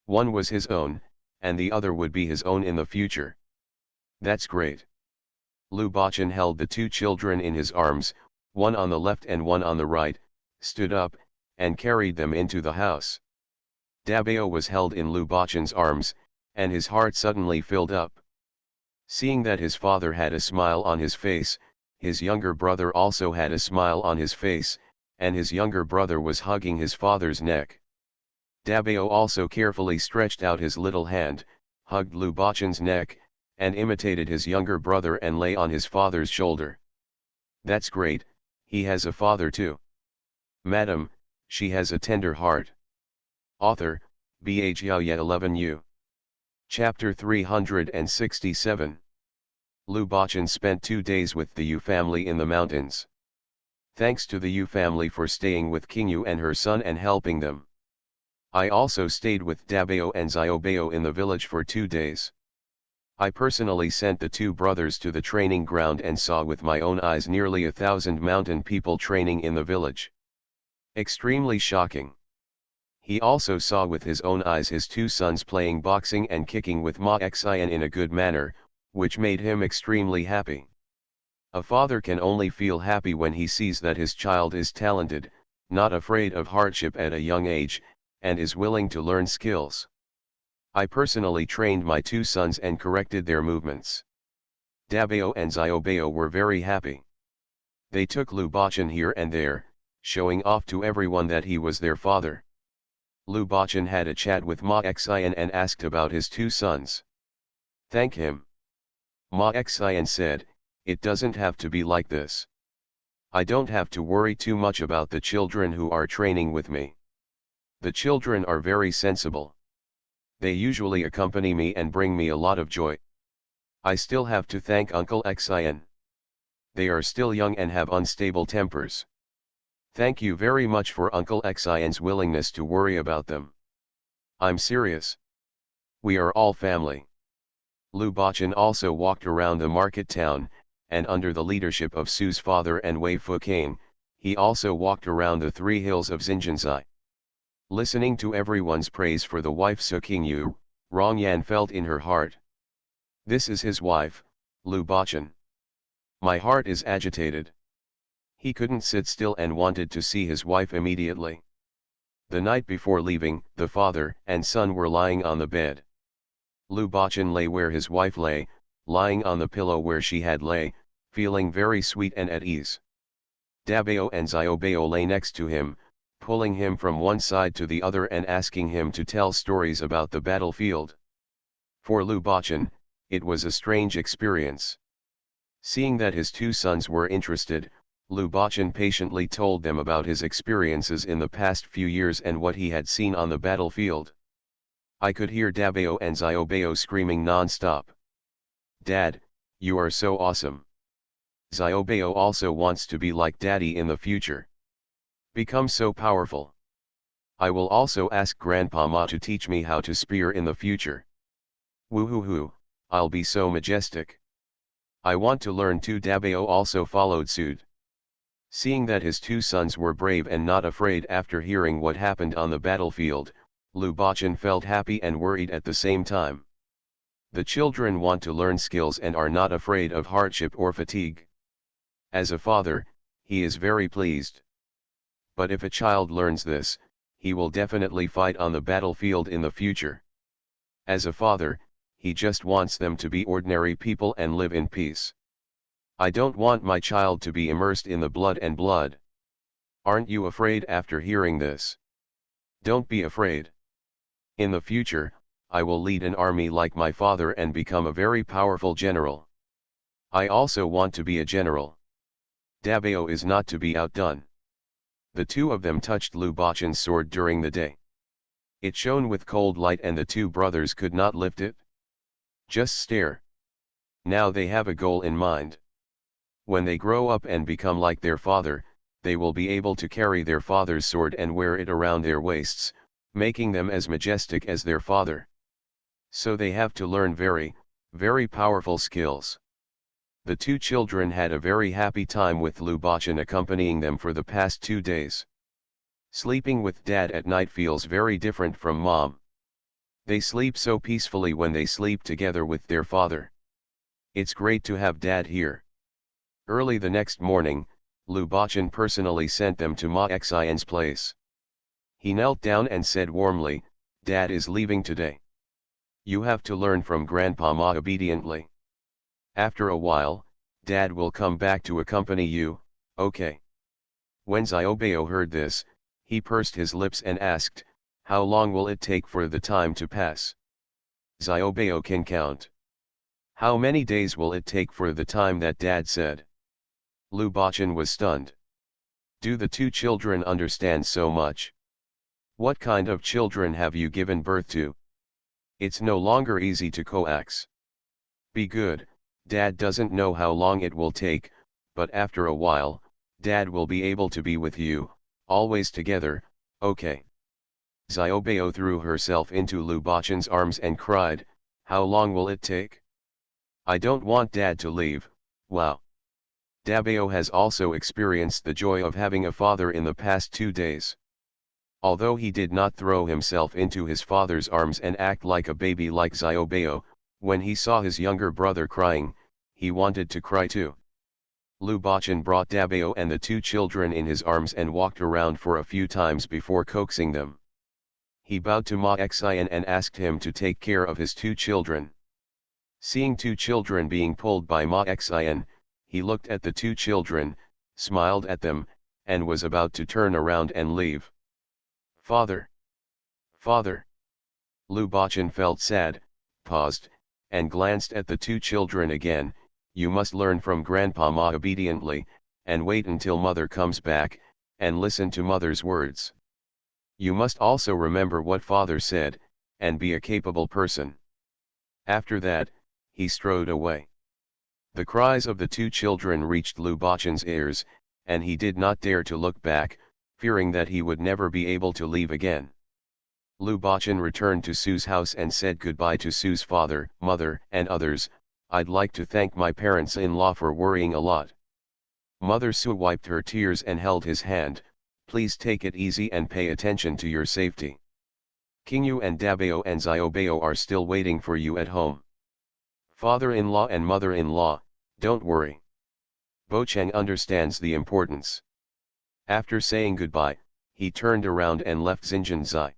One was his own, and the other would be his own in the future. That's great. Lu Bachan held the two children in his arms, one on the left and one on the right, stood up, and carried them into the house. Dabao was held in Lu Bachan's arms, and his heart suddenly filled up. Seeing that his father had a smile on his face, his younger brother also had a smile on his face, and his younger brother was hugging his father's neck. Dabao also carefully stretched out his little hand, hugged Lu Bachan's neck, and imitated his younger brother and lay on his father's shoulder. That's great, he has a father too. Madam, she has a tender heart. Author, Bhao 11U. Chapter 367. Lu Bachan spent 2 days with the Yu family in the mountains. Thanks to the Yu family for staying with King Yu and her son and helping them. I also stayed with Dabao and Xiaobao in the village for 2 days. I personally sent the two brothers to the training ground and saw with my own eyes nearly 1,000 mountain people training in the village. Extremely shocking. He also saw with his own eyes his two sons playing boxing and kicking with Ma Xian in a good manner, which made him extremely happy. A father can only feel happy when he sees that his child is talented, not afraid of hardship at a young age, and is willing to learn skills. I personally trained my two sons and corrected their movements. Dabeo and Xiaobeo were very happy. They took Lu Bachan here and there, showing off to everyone that he was their father. Lu Bachan had a chat with Ma Xian and asked about his two sons. Thank him. Ma Xian said, it doesn't have to be like this. I don't have to worry too much about the children who are training with me. The children are very sensible. They usually accompany me and bring me a lot of joy. I still have to thank Uncle Xian. They are still young and have unstable tempers. Thank you very much for Uncle Xian's willingness to worry about them. I'm serious. We are all family. Lu Bachan also walked around the market town, and under the leadership of Su's father and Wei Fuqing, he also walked around the 3 hills of Xinjianzai. Listening to everyone's praise for the wife Su Qingyu, Rong Yan felt in her heart. This is his wife, Lu Bachan. My heart is agitated. He couldn't sit still and wanted to see his wife immediately. The night before leaving, the father and son were lying on the bed. Lu Bachan lay where his wife lay, lying on the pillow where she had lay, feeling very sweet and at ease. Dabeo and Xiaobeo lay next to him, pulling him from one side to the other and asking him to tell stories about the battlefield. For Lu Bachan, it was a strange experience. Seeing that his two sons were interested, Lu Bachan patiently told them about his experiences in the past few years and what he had seen on the battlefield. I could hear Dabeo and Xiaobeo screaming non-stop. Dad, you are so awesome. Xiaobeo also wants to be like Daddy in the future. Become so powerful. I will also ask Grandpa Ma to teach me how to spear in the future. Woohoo, I'll be so majestic. I want to learn too. Dabeo also followed suit. Seeing that his two sons were brave and not afraid after hearing what happened on the battlefield, Lu Bachan felt happy and worried at the same time. The children want to learn skills and are not afraid of hardship or fatigue. As a father, he is very pleased. But if a child learns this, he will definitely fight on the battlefield in the future. As a father, he just wants them to be ordinary people and live in peace. I don't want my child to be immersed in the blood. Aren't you afraid after hearing this? Don't be afraid. In the future, I will lead an army like my father and become a very powerful general. I also want to be a general. Dabeo is not to be outdone. The two of them touched Lu Bachan's sword during the day. It shone with cold light and the two brothers could not lift it. Just stare. Now they have a goal in mind. When they grow up and become like their father, they will be able to carry their father's sword and wear it around their waists, making them as majestic as their father. So they have to learn very, very powerful skills. The two children had a very happy time with Lu Bachan accompanying them for the past 2 days. Sleeping with Dad at night feels very different from Mom. They sleep so peacefully when they sleep together with their father. It's great to have Dad here. Early the next morning, Lu Bachan personally sent them to Ma Xian's place. He knelt down and said warmly, Dad is leaving today. You have to learn from Grandpa Ma obediently. After a while, Dad will come back to accompany you, okay? When Xiaobeo heard this, he pursed his lips and asked, how long will it take for the time to pass? Xiaobeo can count. How many days will it take for the time that Dad said? Lu Bachan was stunned. Do the two children understand so much? What kind of children have you given birth to? It's no longer easy to coax. Be good, Dad doesn't know how long it will take, but after a while, Dad will be able to be with you, always together, okay? Xiaobeo threw herself into Lu Bachan's arms and cried, how long will it take? I don't want Dad to leave, wow. Dabeo has also experienced the joy of having a father in the past 2 days. Although he did not throw himself into his father's arms and act like a baby like Xiaobeo, when he saw his younger brother crying, he wanted to cry too. Lu Bachan brought Dabao and the two children in his arms and walked around for a few times before coaxing them. He bowed to Ma Xian and asked him to take care of his two children. Seeing two children being pulled by Ma Xian, he looked at the two children, smiled at them, and was about to turn around and leave. "Father! Father!" Lu Bachan felt sad, paused, and glanced at the two children again. "You must learn from Grandpa Ma obediently, and wait until mother comes back, and listen to mother's words. You must also remember what father said, and be a capable person." After that, he strode away. The cries of the two children reached Lu Bachan's ears, and he did not dare to look back, fearing that he would never be able to leave again. Lu Bachan returned to Su's house and said goodbye to Su's father, mother, and others. "I'd like to thank my parents-in-law for worrying a lot." Mother Su wiped her tears and held his hand. "Please take it easy and pay attention to your safety. Qingyu and Dabao and Xiaobao are still waiting for you at home. Father-in-law and mother-in-law, don't worry. Bocheng understands the importance." After saying goodbye, he turned around and left Xinjiang.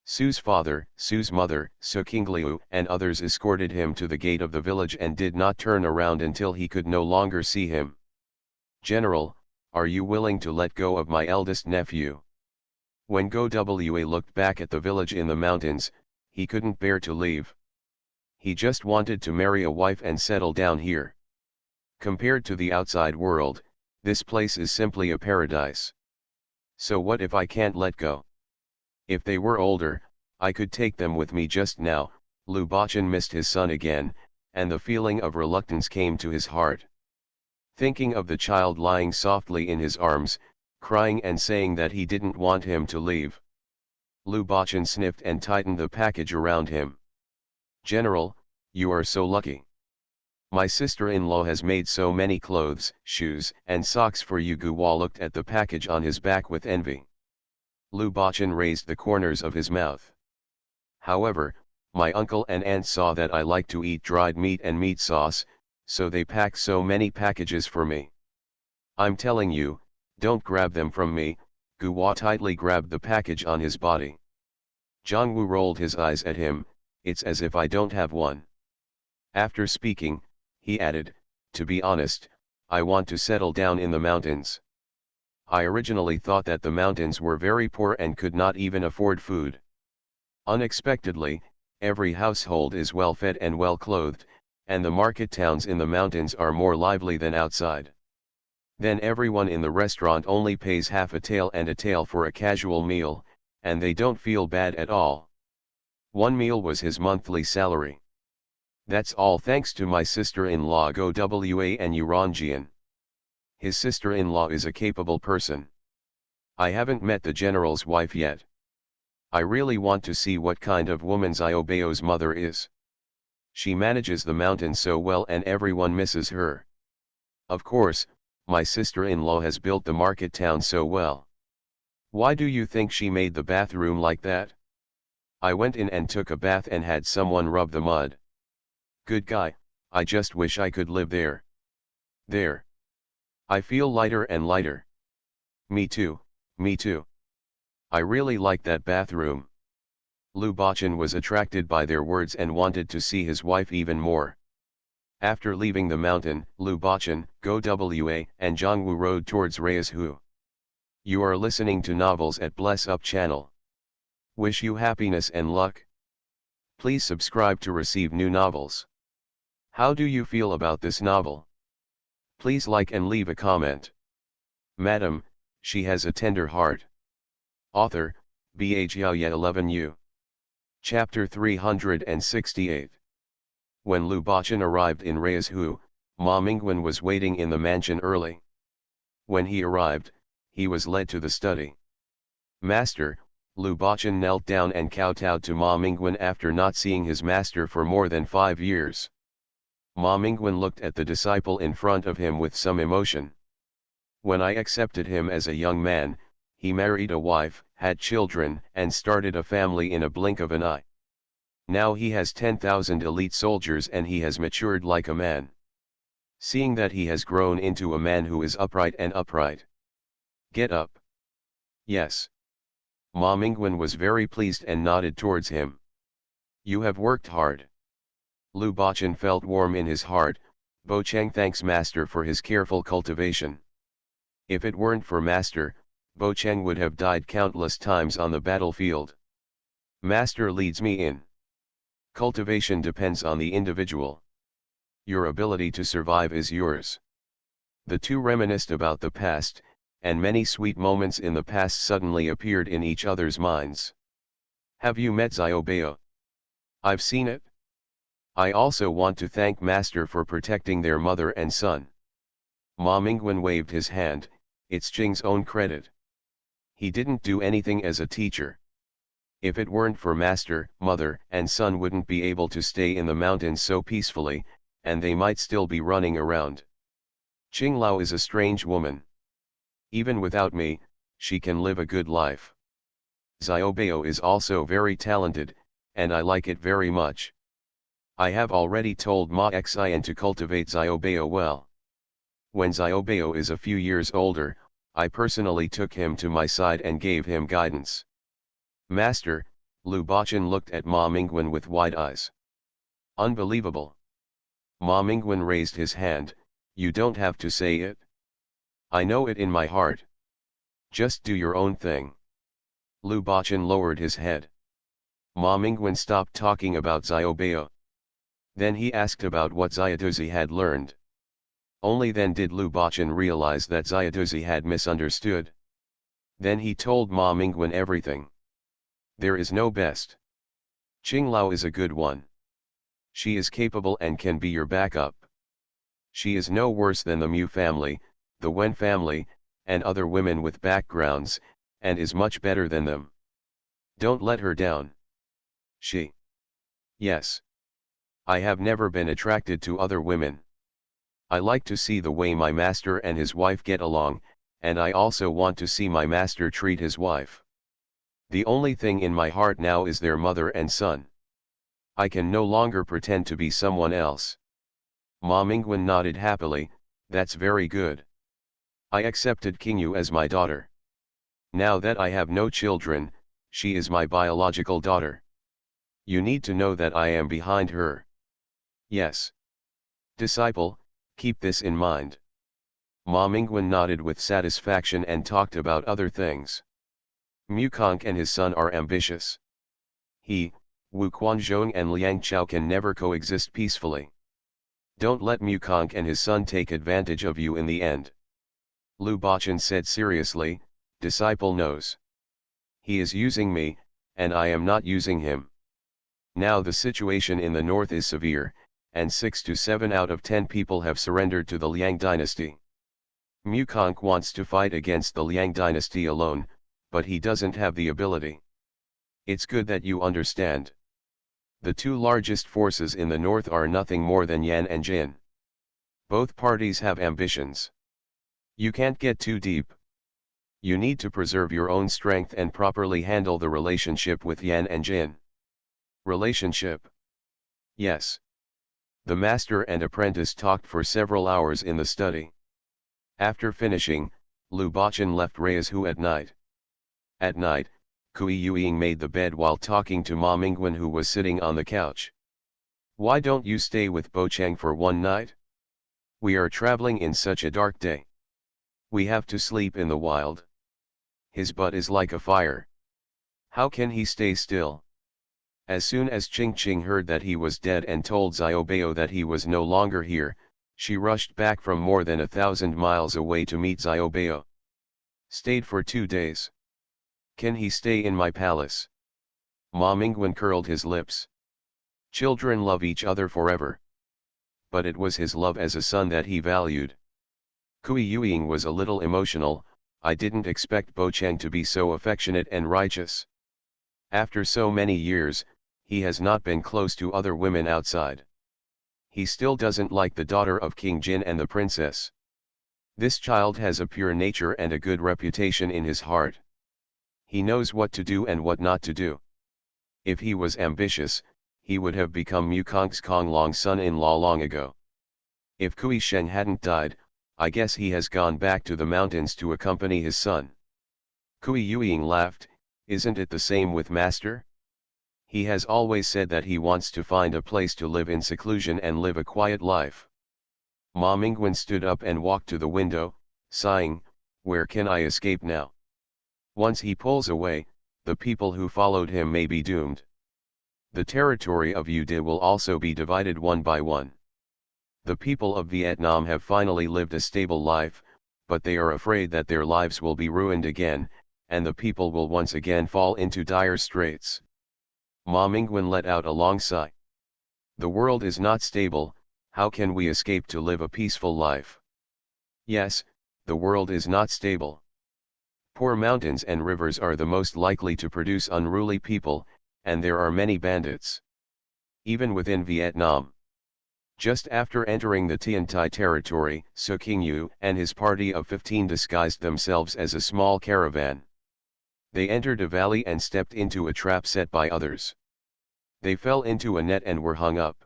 Su's father, Su's mother, Su Qingliu, and others escorted him to the gate of the village and did not turn around until he could no longer see him. "General, are you willing to let go of my eldest nephew?" When Go Wa looked back at the village in the mountains, he couldn't bear to leave. He just wanted to marry a wife and settle down here. Compared to the outside world, this place is simply a paradise. So what if I can't let go? If they were older, I could take them with me just now. Lu Bachan missed his son again, and the feeling of reluctance came to his heart. Thinking of the child lying softly in his arms, crying and saying that he didn't want him to leave. Lu Bachan sniffed and tightened the package around him. "General, you are so lucky. My sister-in-law has made so many clothes, shoes, and socks for you." Guo looked at the package on his back with envy. Lu Bachan raised the corners of his mouth. "However, my uncle and aunt saw that I like to eat dried meat and meat sauce, so they packed so many packages for me. I'm telling you, don't grab them from me." Guo tightly grabbed the package on his body. Zhongwu rolled his eyes at him. "It's as if I don't have one." After speaking, he added, "To be honest, I want to settle down in the mountains. I originally thought that the mountains were very poor and could not even afford food. Unexpectedly, every household is well fed and well clothed, and the market towns in the mountains are more lively than outside. Then everyone in the restaurant only pays half a tael and a tael for a casual meal, and they don't feel bad at all. One meal was his monthly salary. That's all thanks to my sister-in-law Go Wa and Yuranjian. His sister-in-law is a capable person. I haven't met the general's wife yet. I really want to see what kind of woman Xiaobao's mother is. She manages the mountain so well and everyone misses her. Of course, my sister-in-law has built the market town so well. Why do you think she made the bathroom like that? I went in and took a bath and had someone rub the mud. Good guy, I just wish I could live there. There. I feel lighter and lighter. Me too, me too. I really like that bathroom." Lu Bachan was attracted by their words and wanted to see his wife even more. After leaving the mountain, Lu Bachan, Go Wa, and Zhongwu rode towards Reyeshu. You are listening to novels at Bless Up channel. Wish you happiness and luck. Please subscribe to receive new novels. How do you feel about this novel? Please like and leave a comment. Madam, she has a tender heart. Author, Bha 11U. Chapter 368. When Lu Bachan arrived in Reyeshu, Ma Mingwen was waiting in the mansion early. When he arrived, he was led to the study. "Master," Lu Bachan knelt down and kowtowed to Ma Mingwen after not seeing his master for more than 5 years. Ma Mingwen looked at the disciple in front of him with some emotion. "When I accepted him as a young man, he married a wife, had children, and started a family in a blink of an eye. Now he has 10,000 elite soldiers and he has matured like a man. seeing that he has grown into a man who is upright and upright. Get up. Yes. Ma Mingwen was very pleased and nodded towards him. You have worked hard. Lu Bachan felt warm in his heart. Bo Chang thanks Master for his careful cultivation. If it weren't for Master, Bo Chang would have died countless times on the battlefield. Master leads me in. Cultivation depends on the individual. Your ability to survive is yours. The two reminisced about the past, and many sweet moments in the past suddenly appeared in each other's minds. Have you met Xiaobao? I've seen it. I also want to thank Master for protecting their mother and son. Ma Mingwen waved his hand. It's Jing's own credit. He didn't do anything as a teacher. If it weren't for Master, mother, and son wouldn't be able to stay in the mountains so peacefully, and they might still be running around. Qinglao is a strange woman. Even without me, she can live a good life. Xiaobao is also very talented, and I like it very much. I have already told Ma Xian to cultivate Xiaobao well. When Xiaobao is a few years older, I personally took him to my side and gave him guidance. Master, Lu Bachan looked at Ma Mingwen with wide eyes. Unbelievable. Ma Mingwen raised his hand. You don't have to say it. I know it in my heart. Just do your own thing. Lu Bachan lowered his head. Ma Mingwen stopped talking about Xiaobao. Then he asked about what Xiaoduzi had learned. Only then did Lu Bachan realize that Xiaoduzi had misunderstood. Then he told Ma Mingwen everything. There is no best. Qinglao is a good one. She is capable and can be your backup. She is no worse than the Mu family, the Wen family, and other women with backgrounds, and is much better than them. Don't let her down. She. Yes. I have never been attracted to other women. I like to see the way my master and his wife get along, and I also want to see my master treat his wife. The only thing in my heart now is their mother and son. I can no longer pretend to be someone else. Ma Mingwen nodded happily. That's very good. I accepted Qingyu as my daughter. Now that I have no children, she is my biological daughter. You need to know that I am behind her. Yes. Disciple, keep this in mind. Ma Mingwen nodded with satisfaction and talked about other things. Mukong and his son are ambitious. He, Wu Quanzhong and Liang Chao can never coexist peacefully. Don't let Mukong and his son take advantage of you in the end. Lu Bachan said seriously, disciple knows. He is using me, and I am not using him. Now the situation in the north is severe, and 6 to 7 out of 10 people have surrendered to the Liang dynasty. Mukong wants to fight against the Liang dynasty alone, but he doesn't have the ability. It's good that you understand. The two largest forces in the north are nothing more than Yan and Jin. Both parties have ambitions. You can't get too deep. You need to preserve your own strength and properly handle the relationship with Yan and Jin. Relationship? Yes. The master and apprentice talked for several hours in the study. After finishing, Lu Bachan left Reyeshu at night. At night, Kui Yueying made the bed while talking to Ma Mingwen who was sitting on the couch. Why don't you stay with Bo Chang for one night? We are traveling in such a dark day. We have to sleep in the wild. His butt is like a fire. How can he stay still? As soon as Ching heard that he was dead and told Xiaobao that he was no longer here, she rushed back from more than 1,000 miles away to meet Xiaobao. Stayed for 2 days. Can he stay in my palace? Ma Mingwen curled his lips. Children love each other forever. But it was his love as a son that he valued. Kui Yueying was a little emotional. I didn't expect Bo Chang to be so affectionate and righteous. After so many years, he has not been close to other women outside. He still doesn't like the daughter of King Jin and the princess. This child has a pure nature and a good reputation in his heart. He knows what to do and what not to do. If he was ambitious, he would have become Mukong's Konglong's son-in-law long ago. If Kui Sheng hadn't died, I guess he has gone back to the mountains to accompany his son. Kui Yueying laughed, isn't it the same with master? He has always said that he wants to find a place to live in seclusion and live a quiet life. Ma Mingwen stood up and walked to the window, sighing, where can I escape now? Once he pulls away, the people who followed him may be doomed. The territory of Ude will also be divided one by one. The people of Vietnam have finally lived a stable life, but they are afraid that their lives will be ruined again, and the people will once again fall into dire straits. Ma Mingwen let out a long sigh. The world is not stable, how can we escape to live a peaceful life? Yes, the world is not stable. Poor mountains and rivers are the most likely to produce unruly people, and there are many bandits. Even within Vietnam. Just after entering the Tien Thai territory, Su Qingyu and his party of 15 disguised themselves as a small caravan. They entered a valley and stepped into a trap set by others. They fell into a net and were hung up.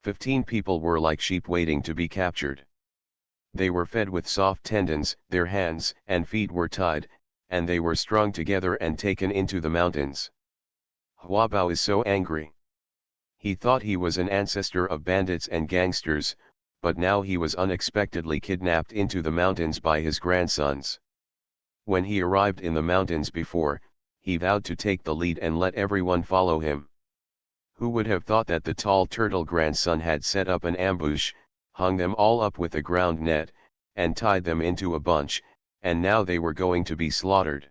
15 people were like sheep waiting to be captured. They were fed with soft tendons, their hands and feet were tied, and they were strung together and taken into the mountains. Hua Bao is so angry. He thought he was an ancestor of bandits and gangsters, but now he was unexpectedly kidnapped into the mountains by his grandsons. When he arrived in the mountains before, he vowed to take the lead and let everyone follow him. Who would have thought that the tall turtle grandson had set up an ambush, hung them all up with a ground net, and tied them into a bunch, and now they were going to be slaughtered.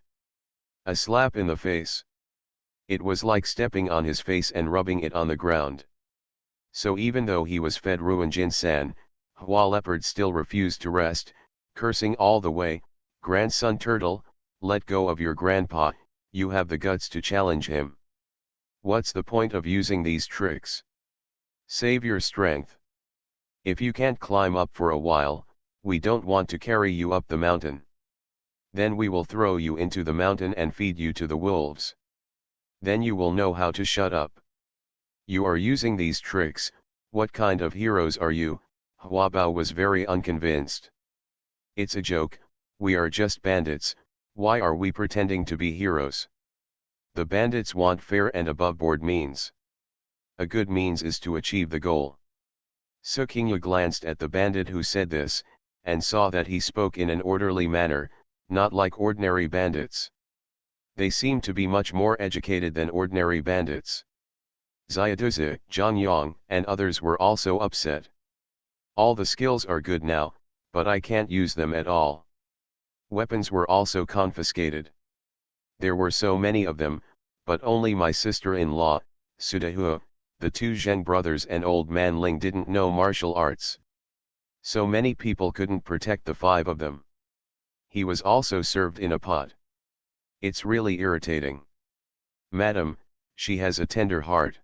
A slap in the face. It was like stepping on his face and rubbing it on the ground. So even though he was fed Ruan Jin San, Hua Leopard still refused to rest, cursing all the way, "Grandson Turtle, let go of your grandpa, you have the guts to challenge him. What's the point of using these tricks? Save your strength. If you can't climb up for a while, we don't want to carry you up the mountain. Then we will throw you into the mountain and feed you to the wolves. Then you will know how to shut up. You are using these tricks, what kind of heroes are you?" Hua Bao was very unconvinced. "It's a joke, we are just bandits, why are we pretending to be heroes? The bandits want fair and above-board means. A good means is to achieve the goal." Su Qingyu glanced at the bandit who said this, and saw that he spoke in an orderly manner, not like ordinary bandits. They seemed to be much more educated than ordinary bandits. Xiaoduzi, Zhang Yang, and others were also upset. "All the skills are good now, but I can't use them at all." Weapons were also confiscated. There were so many of them, but only my sister-in-law, Sudahua, the 2 Zheng brothers and old man Ling didn't know martial arts. So many people couldn't protect the 5 of them. He was also served in a pot. It's really irritating. Madam, she has a tender heart.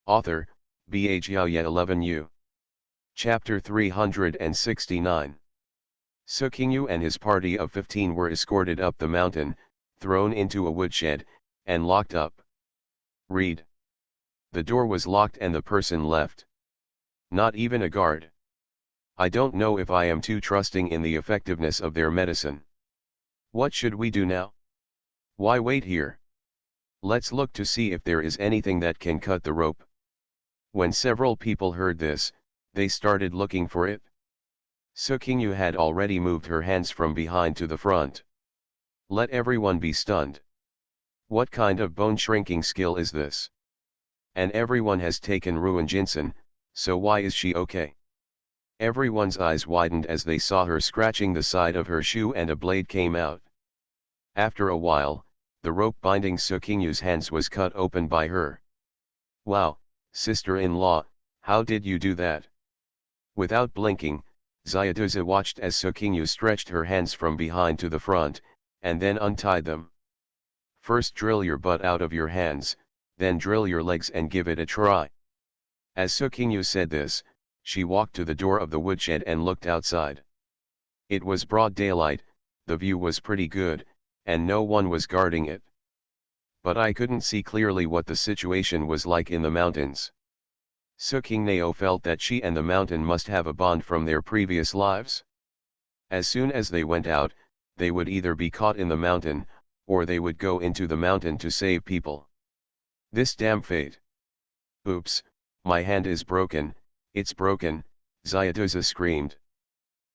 Author, Bha Xiaoye 11U. Chapter 369. Su Qingyu and his party of 15 were escorted up the mountain, thrown into a woodshed, and locked up. Read. The door was locked and the person left. Not even a guard. I don't know if I am too trusting in the effectiveness of their medicine. What should we do now? Why wait here? Let's look to see if there is anything that can cut the rope. When several people heard this, they started looking for it. Su Qingyu had already moved her hands from behind to the front. Let everyone be stunned. What kind of bone-shrinking skill is this? And everyone has taken Ruan Jinsen, so why is she okay? Everyone's eyes widened as they saw her scratching the side of her shoe and a blade came out. After a while, the rope binding Su Qingyu's hands was cut open by her. Wow, sister-in-law, how did you do that? Without blinking, Xiaoduzi watched as Su Qingyu stretched her hands from behind to the front, and then untied them. First drill your butt out of your hands, then drill your legs and give it a try. As Su Qingyu said this, she walked to the door of the woodshed and looked outside. It was broad daylight, the view was pretty good, and no one was guarding it. But I couldn't see clearly what the situation was like in the mountains. Sukingnao felt that she and the mountain must have a bond from their previous lives. As soon as they went out, they would either be caught in the mountain, or they would go into the mountain to save people. This damn fate. Oops, my hand is broken, it's broken, Xiaoduzi screamed.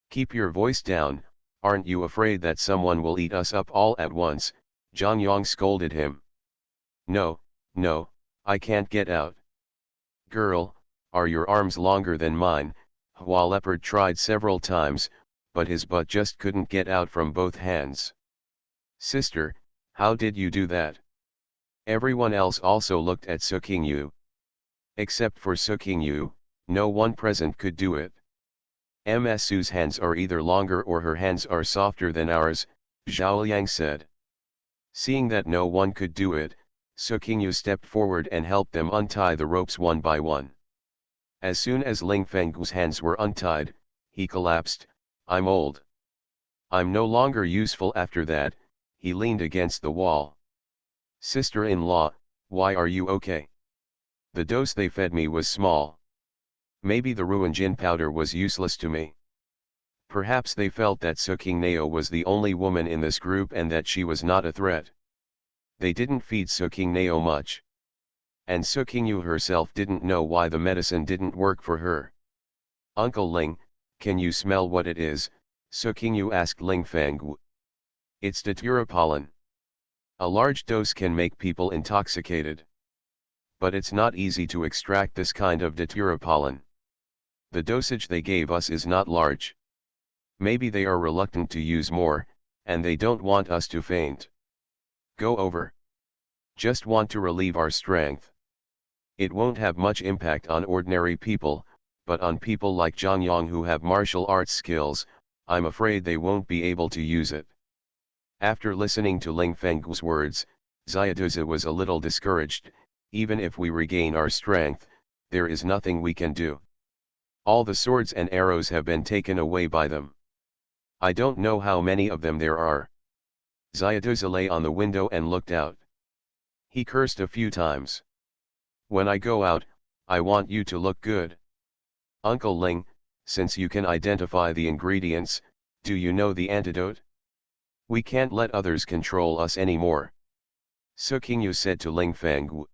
Keep your voice down, aren't you afraid that someone will eat us up all at once, Zhang Yang scolded him. No, no, I can't get out. Girl, are your arms longer than mine? Hua Leopard tried several times, but his butt just couldn't get out from both hands. Sister, how did you do that? Everyone else also looked at Sukingyu. Except for Sukingyu, no one present could do it. Ms. Su's hands are either longer or her hands are softer than ours, Zhao Liang said. Seeing that no one could do it, Sukingyu stepped forward and helped them untie the ropes one by one. As soon as Ling Fenggu's hands were untied, he collapsed. I'm old. I'm no longer useful after that, he leaned against the wall. Sister-in-law, why are you okay? The dose they fed me was small. Maybe the ruined Jin powder was useless to me. Perhaps they felt that Sukingnao was the only woman in this group and that she was not a threat. They didn't feed Sukingnao much. And Sukingyu herself didn't know why the medicine didn't work for her. Uncle Ling, can you smell what it is? Sukingyu asked Ling Fenggu. It's datura pollen. A large dose can make people intoxicated. But it's not easy to extract this kind of datura pollen. The dosage they gave us is not large. Maybe they are reluctant to use more, and they don't want us to faint. Go over. Just want to relieve our strength. It won't have much impact on ordinary people, but on people like Zhang Yang who have martial arts skills, I'm afraid they won't be able to use it. After listening to Ling Fenggu's words, Xiaoduzi was a little discouraged. Even if we regain our strength, there is nothing we can do. All the swords and arrows have been taken away by them. I don't know how many of them there are. Xiaoduzi lay on the window and looked out. He cursed a few times. When I go out, I want you to look good. Uncle Ling, since you can identify the ingredients, do you know the antidote? We can't let others control us anymore. Sukingyu said to Ling Fenggu.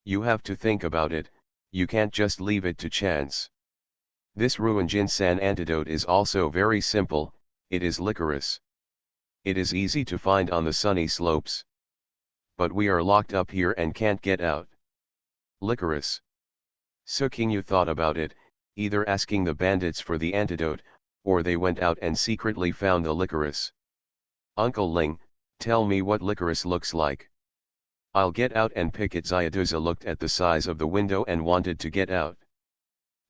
You have to think about it, you can't just leave it to chance. This ruined Jinsan antidote is also very simple, it is licorice. It is easy to find on the sunny slopes. But we are locked up here and can't get out. Licorice. Sukingyu thought about it, either asking the bandits for the antidote, or they went out and secretly found the licorice. Uncle Ling, tell me what licorice looks like. I'll get out and pick it. Xiaoduzi looked at the size of the window and wanted to get out.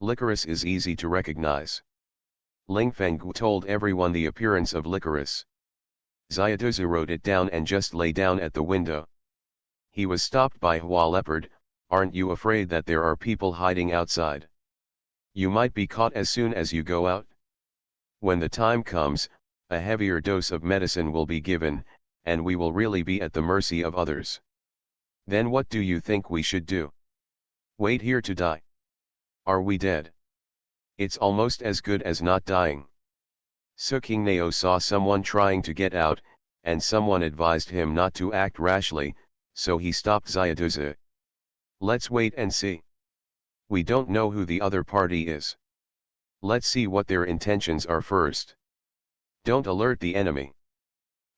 Licorice is easy to recognize. Ling Fenggu told everyone the appearance of licorice. Xiaoduzi wrote it down and just lay down at the window. He was stopped by Hua Leopard. Aren't you afraid that there are people hiding outside? You might be caught as soon as you go out. When the time comes, a heavier dose of medicine will be given, and we will really be at the mercy of others. Then what do you think we should do? Wait here to die? Are we dead? It's almost as good as not dying. Sukingnao saw someone trying to get out, and someone advised him not to act rashly, so he stopped Xiaoduzi. Let's wait and see. We don't know who the other party is. Let's see what their intentions are first. Don't alert the enemy.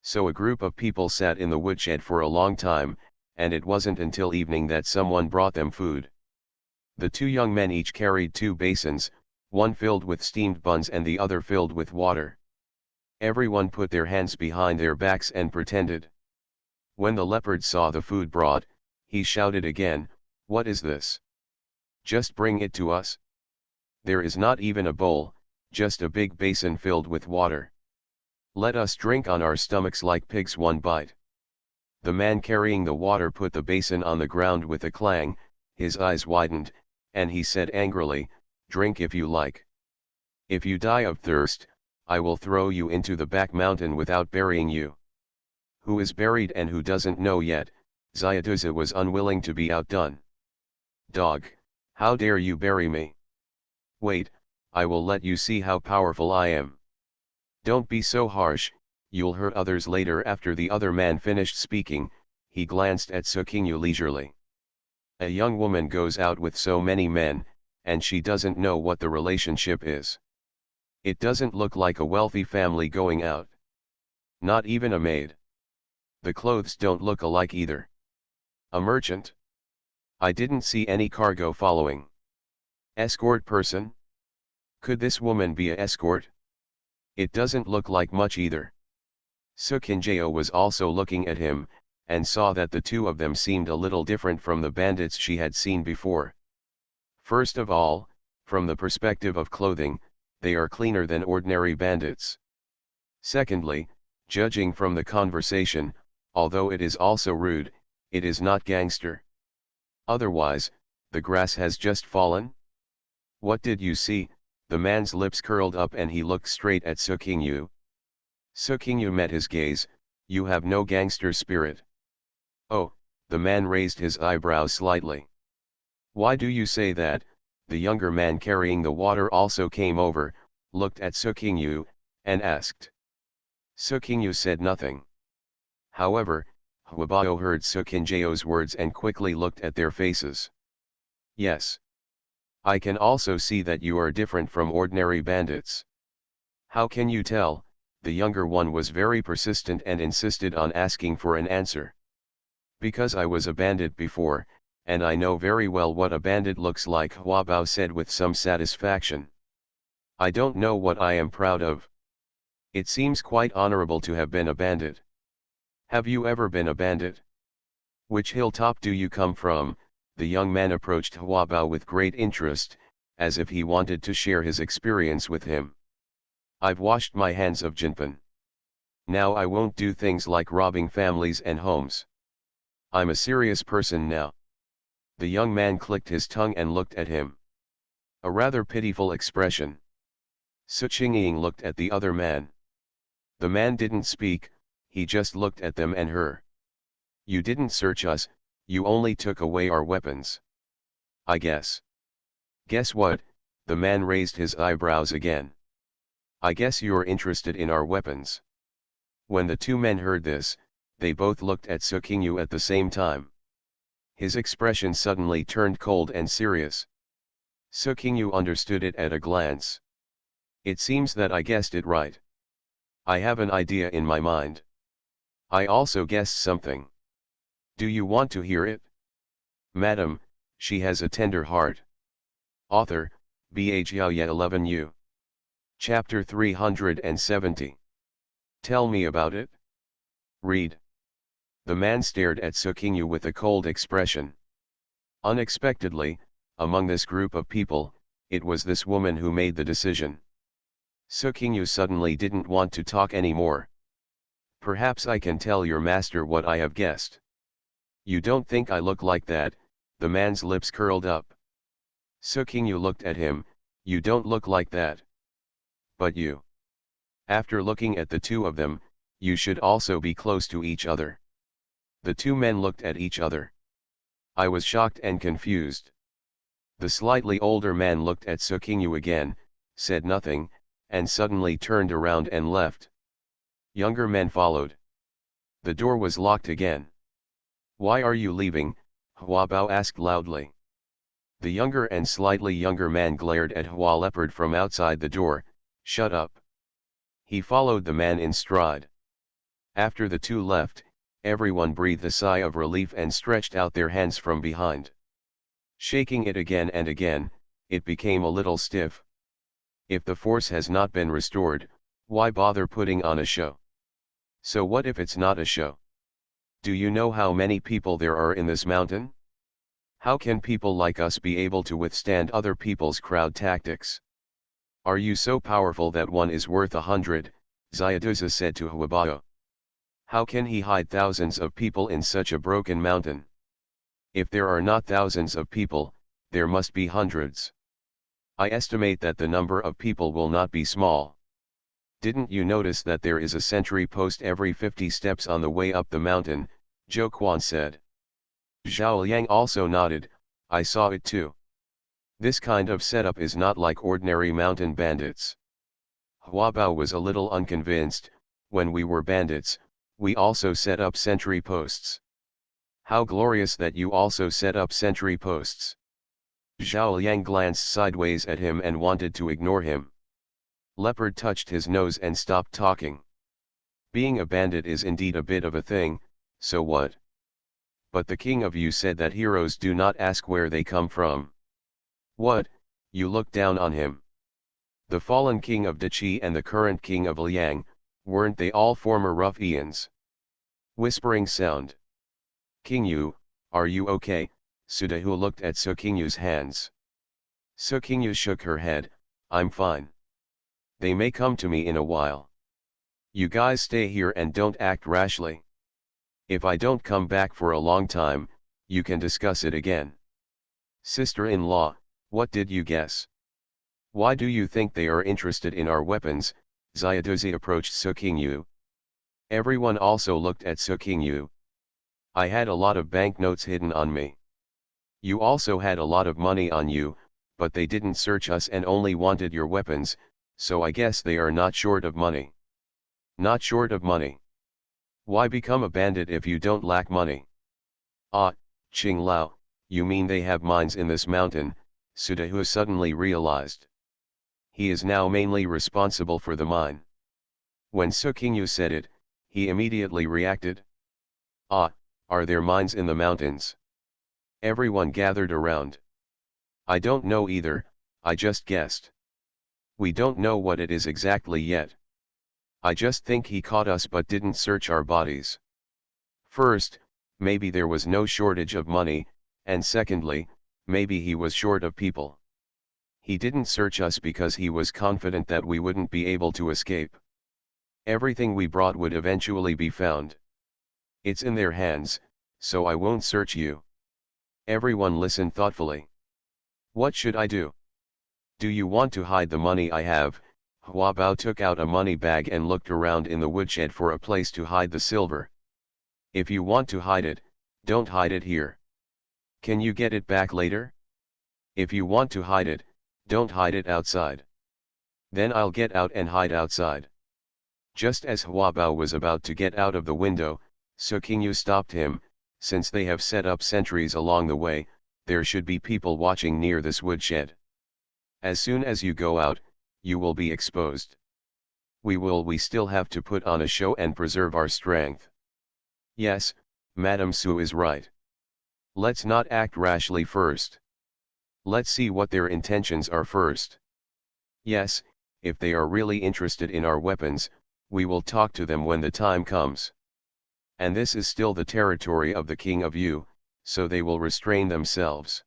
So a group of people sat in the woodshed for a long time, and it wasn't until evening that someone brought them food. The two young men each carried 2 basins, one filled with steamed buns and the other filled with water. Everyone put their hands behind their backs and pretended. When the leopard saw the food brought, he shouted again, "What is this? Just bring it to us." There is not even a bowl, just a big basin filled with water. Let us drink on our stomachs like pigs. One bite. The man carrying the water put the basin on the ground with a clang, his eyes widened, and he said angrily, "Drink if you like. If you die of thirst, I will throw you into the back mountain without burying you." Who is buried and who doesn't know yet, Xiaoduzi was unwilling to be outdone. "Dog, How dare you bury me? Wait, I will let you see how powerful I am. Don't be so harsh, you'll hurt others later. After the other man finished speaking, he glanced at Sukingyu leisurely. A young woman goes out with so many men, and she doesn't know what the relationship is. It doesn't look like a wealthy family going out. Not even a maid. The clothes don't look alike either. A merchant? I didn't see any cargo following. Escort person? Could this woman be an escort? It doesn't look like much either. Sukinjeo was also looking at him, and saw that the two of them seemed a little different from the bandits she had seen before. First of all, from the perspective of clothing, they are cleaner than ordinary bandits. Secondly, judging from the conversation, although it is also rude, it is not gangster. Otherwise, the grass has just fallen? What did you see? The man's lips curled up and he looked straight at Sukingyu. Sukingyu met his gaze. You have no gangster spirit. Oh, the man raised his eyebrows slightly. Why do you say that? The younger man carrying the water also came over, looked at Sukingyu, and asked. Sukingyu said nothing. However, Huabao heard Sukinjeo's words and quickly looked at their faces. Yes. I can also see that you are different from ordinary bandits. How can you tell? The younger one was very persistent and insisted on asking for an answer. Because I was a bandit before, and I know very well what a bandit looks like, Huabao said with some satisfaction. I don't know what I am proud of. It seems quite honorable to have been a bandit. Have you ever been a bandit? Which hilltop do you come from? The young man approached Huabao with great interest, as if he wanted to share his experience with him. I've washed my hands of Jinpin. Now I won't do things like robbing families and homes. I'm a serious person now. The young man clicked his tongue and looked at him. A rather pitiful expression. Suqingying looked at the other man. The man didn't speak, he just looked at them and her. You didn't search us, you only took away our weapons. I guess. Guess what? The man raised his eyebrows again. I guess you're interested in our weapons. When the two men heard this, they both looked at Sukingyu at the same time. His expression suddenly turned cold and serious. Sukingyu understood it at a glance. It seems that I guessed it right. I have an idea in my mind. I also guessed something. Do you want to hear it? Madam, she has a tender heart. Author, Bhaya 11U. Chapter 370. Tell me about it. Read. The man stared at Sukingyu with a cold expression. Unexpectedly, among this group of people, it was this woman who made the decision. Sukingyu suddenly didn't want to talk anymore. Perhaps I can tell your master what I have guessed. You don't think I look like that? The man's lips curled up. Sukingyu looked at him. You don't look like that. But you. After looking at the two of them, you should also be close to each other. The two men looked at each other. I was shocked and confused. The slightly older man looked at Sukingyu again, said nothing, and suddenly turned around and left. Younger men followed. The door was locked again. Why are you leaving? Huabao asked loudly. The younger and slightly younger man glared at Hua Leopard from outside the door. Shut up. He followed the man in stride. After the two left, everyone breathed a sigh of relief and stretched out their hands from behind. Shaking it again and again, it became a little stiff. If the force has not been restored, why bother putting on a show? So what if it's not a show? Do you know how many people there are in this mountain? How can people like us be able to withstand other people's crowd tactics? Are you so powerful that one is worth 100? Xiaoduzi said to Huabao. How can he hide thousands of people in such a broken mountain? If there are not thousands of people, there must be hundreds. I estimate that the number of people will not be small. Didn't you notice that there is a sentry post every 50 steps on the way up the mountain? Zhou Quan said. Zhao Liang also nodded. I saw it too. This kind of setup is not like ordinary mountain bandits. Huabao was a little unconvinced. When we were bandits, we also set up sentry posts. How glorious that you also set up sentry posts. Zhao Liang glanced sideways at him and wanted to ignore him. Leopard touched his nose and stopped talking. Being a bandit is indeed a bit of a thing, so what? But the king of you said that heroes do not ask where they come from. What, you look down on him? The fallen king of Dachi and the current king of Liang, weren't they all former ruffians? Whispering sound. King Yu, are you okay? Sudahu looked at Su Qingyu's hands. Su Qingyu shook her head, I'm fine. They may come to me in a while. You guys stay here and don't act rashly. If I don't come back for a long time, you can discuss it again. Sister-in-law, what did you guess? Why do you think they are interested in our weapons? Xiaoduzi approached Su Qingyu. Everyone also looked at Su Qingyu. I had a lot of banknotes hidden on me. You also had a lot of money on you, but they didn't search us and only wanted your weapons, so I guess they are not short of money. Not short of money. Why become a bandit if you don't lack money? Ah, Qing Lao, you mean they have mines in this mountain, Sudahu suddenly realized. He is now mainly responsible for the mine. When Su Qingyu said it, he immediately reacted. Ah, are there mines in the mountains? Everyone gathered around. I don't know either, I just guessed. We don't know what it is exactly yet. I just think he caught us but didn't search our bodies. First, maybe there was no shortage of money, and secondly, maybe he was short of people. He didn't search us because he was confident that we wouldn't be able to escape. Everything we brought would eventually be found. It's in their hands, so I won't search you. Everyone listened thoughtfully. What should I do? Do you want to hide the money I have? Huabao took out a money bag and looked around in the woodshed for a place to hide the silver. If you want to hide it, don't hide it here. Can you get it back later? If you want to hide it, don't hide it outside. Then I'll get out and hide outside. Just as Huabao was about to get out of the window, Su Qingyu stopped him. Since they have set up sentries along the way, there should be people watching near this woodshed. As soon as you go out, you will be exposed. We still have to put on a show and preserve our strength. Yes, Madame Su is right. Let's not act rashly first. Let's see what their intentions are first. Yes, if they are really interested in our weapons, we will talk to them when the time comes. And this is still the territory of the King of Yu, so they will restrain themselves.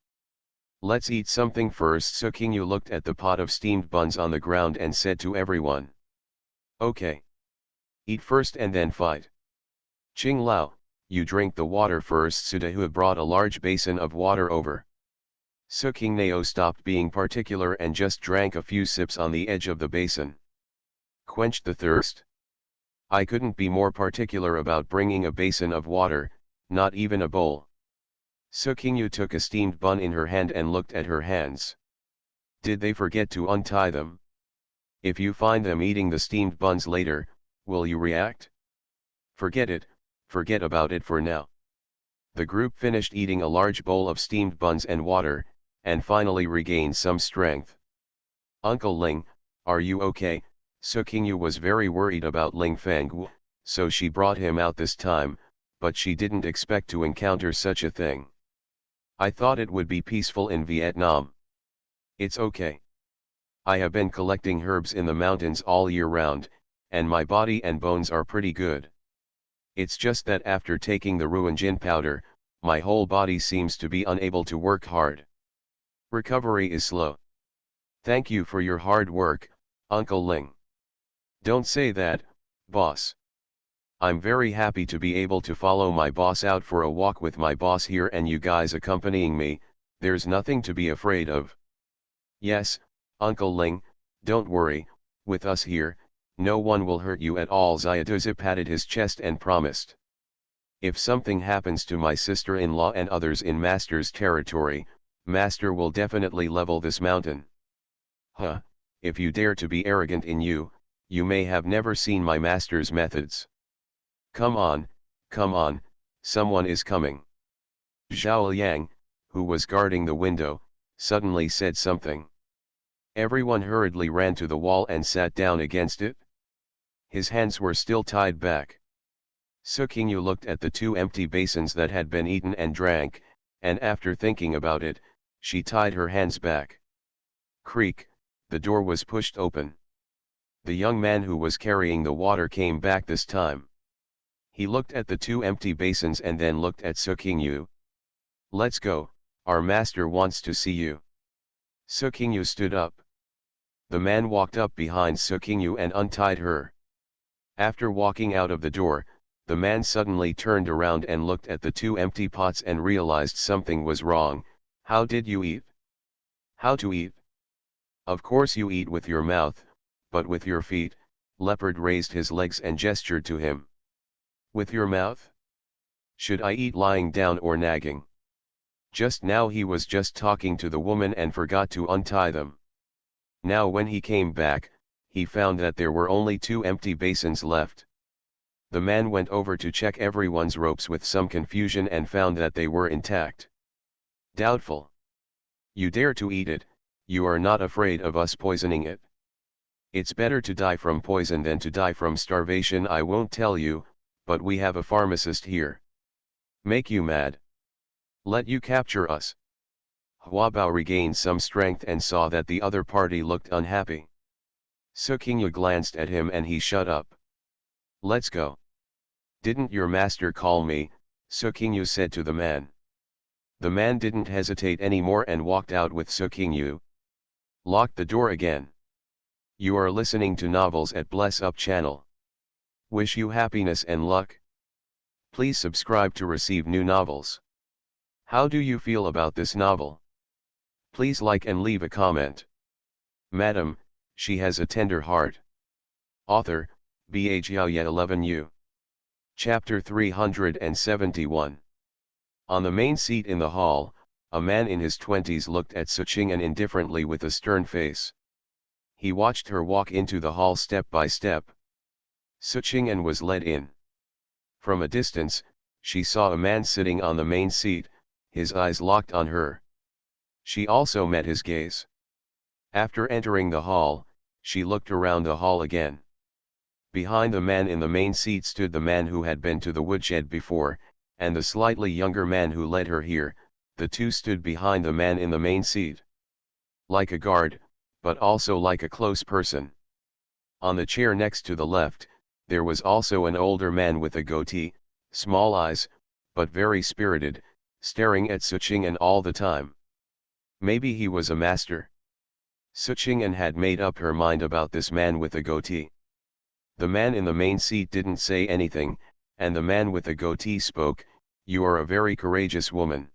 Let's eat something first. Su Qingyu looked at the pot of steamed buns on the ground and said to everyone. Okay. Eat first and then fight. Qing Lao, you drink the water first. Sudahu brought a large basin of water over. Su Qingnao stopped being particular and just drank a few sips on the edge of the basin. Quenched the thirst. I couldn't be more particular about bringing a basin of water, not even a bowl. Su Qingyu took a steamed bun in her hand and looked at her hands. Did they forget to untie them? If you find them eating the steamed buns later, will you react? Forget it, forget about it for now. The group finished eating a large bowl of steamed buns and water, and finally regained some strength. Uncle Ling, are you okay? Su Qingyu was very worried about Ling Fengwu, so she brought him out this time, but she didn't expect to encounter such a thing. I thought it would be peaceful in Vietnam. It's okay. I have been collecting herbs in the mountains all year round, and my body and bones are pretty good. It's just that after taking the Ruan Jin powder, my whole body seems to be unable to work hard. Recovery is slow. Thank you for your hard work, Uncle Ling. Don't say that, boss. I'm very happy to be able to follow my boss out for a walk with my boss here and you guys accompanying me. There's nothing to be afraid of. Yes, Uncle Ling, don't worry, with us here, no one will hurt you at all. Xiaoduzi patted his chest and promised. If something happens to my sister-in-law and others in Master's territory, Master will definitely level this mountain. Huh, if you dare to be arrogant you may have never seen my master's methods. Come on, someone is coming. Zhao Liang, who was guarding the window, suddenly said something. Everyone hurriedly ran to the wall and sat down against it. His hands were still tied back. Su Qingyu looked at the two empty basins that had been eaten and drank, and after thinking about it, she tied her hands back. Creak, the door was pushed open. The young man who was carrying the water came back this time. He looked at the two empty basins and then looked at Su Qingyu. Let's go, our master wants to see you. Su Qingyu stood up. The man walked up behind Su Qingyu and untied her. After walking out of the door, the man suddenly turned around and looked at the two empty pots and realized something was wrong. How did you eat? How to eat? Of course you eat with your mouth, but with your feet. Leopard raised his legs and gestured to him. With your mouth? Should I eat lying down or nagging? Just now he was just talking to the woman and forgot to untie them. Now when he came back, he found that there were only two empty basins left. The man went over to check everyone's ropes with some confusion and found that they were intact. Doubtful. You dare to eat it, you are not afraid of us poisoning it? It's better to die from poison than to die from starvation. I won't tell you, but we have a pharmacist here. Make you mad? Let you capture us. Huabao regained some strength and saw that the other party looked unhappy. Su Qingyu glanced at him and he shut up. Let's go. Didn't your master call me? Su Qingyu said to the man. The man didn't hesitate anymore and walked out with Su Qingyu. Locked the door again. You are listening to novels at Bless Up channel. Wish you happiness and luck. Please subscribe to receive new novels. How do you feel about this novel? Please like and leave a comment. Madam, she has a tender heart. Author, Ba Jiaoye 11U. Chapter 371. On the main seat in the hall, a man in his 20s looked at Su Qing'an indifferently with a stern face. He watched her walk into the hall step by step. Su Qing'an was led in. From a distance, she saw a man sitting on the main seat, his eyes locked on her. She also met his gaze. After entering the hall, she looked around the hall again. Behind the man in the main seat stood the man who had been to the woodshed before, and the slightly younger man who led her here. The two stood behind the man in the main seat. Like a guard, but also like a close person. On the chair next to the left, there was also an older man with a goatee, small eyes, but very spirited, staring at Su Qing'an all the time. Maybe he was a master. Su Qing'an had made up her mind about this man with a goatee. The man in the main seat didn't say anything, and the man with the goatee spoke. You are a very courageous woman.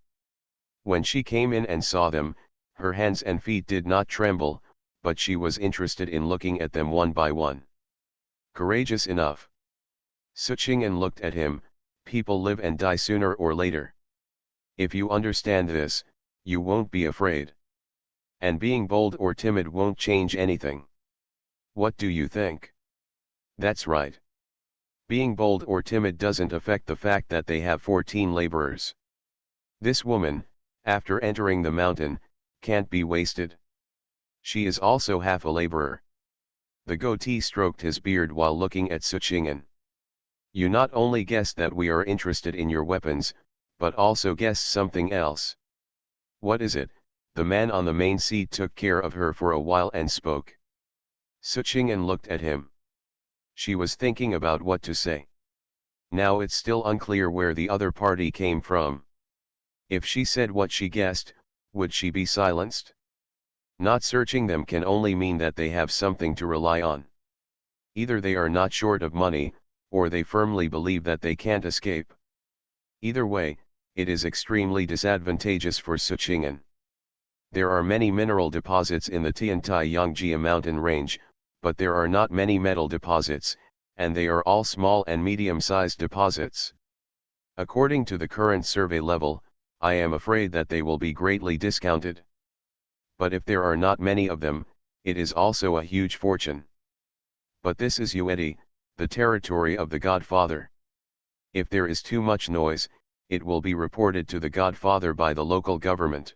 When she came in and saw them, her hands and feet did not tremble, but she was interested in looking at them one by one. Courageous enough. Su Qing'an looked at him. People live and die sooner or later. If you understand this, you won't be afraid. And being bold or timid won't change anything. What do you think? That's right. Being bold or timid doesn't affect the fact that they have 14 laborers. This woman, after entering the mountain, can't be wasted. She is also half a laborer. The goatee stroked his beard while looking at Su Qing'an. You not only guessed that we are interested in your weapons, but also guessed something else. What is it? The man on the main seat took care of her for a while and spoke. Su Qing'an looked at him. She was thinking about what to say. Now it's still unclear where the other party came from. If she said what she guessed, would she be silenced? Not searching them can only mean that they have something to rely on. Either they are not short of money, or they firmly believe that they can't escape. Either way, it is extremely disadvantageous for Su Qing'an. There are many mineral deposits in the Tiantai Yongjia mountain range, but there are not many metal deposits, and they are all small and medium-sized deposits. According to the current survey level, I am afraid that they will be greatly discounted. But if there are not many of them, it is also a huge fortune. But this is Uedi, the territory of the Godfather. If there is too much noise, it will be reported to the Godfather by the local government.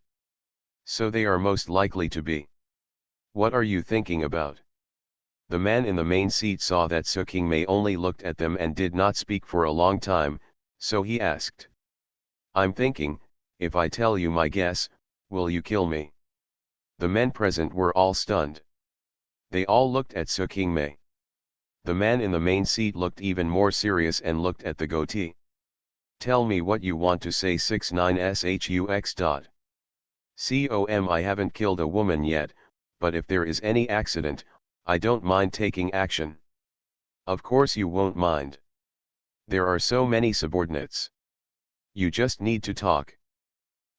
So they are most likely to be. What are you thinking about? The man in the main seat saw that Sukingmei only looked at them and did not speak for a long time, so he asked. I'm thinking, if I tell you my guess, will you kill me? The men present were all stunned. They all looked at Sukingmei. The man in the main seat looked even more serious and looked at the goatee. Tell me what you want to say 69shux. I haven't killed a woman yet, but if there is any accident, I don't mind taking action. Of course you won't mind. There are so many subordinates. You just need to talk.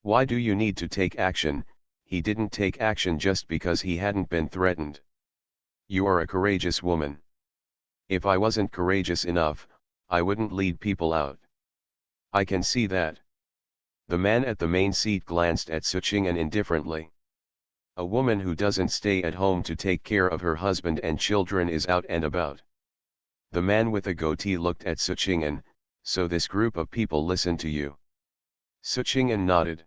Why do you need to take action? He didn't take action just because he hadn't been threatened. You are a courageous woman. If I wasn't courageous enough, I wouldn't lead people out. I can see that. The man at the main seat glanced at Suchingen indifferently. A woman who doesn't stay at home to take care of her husband and children is out and about. The man with a goatee looked at Suchingen. So this group of people listen to you. Suchingen nodded.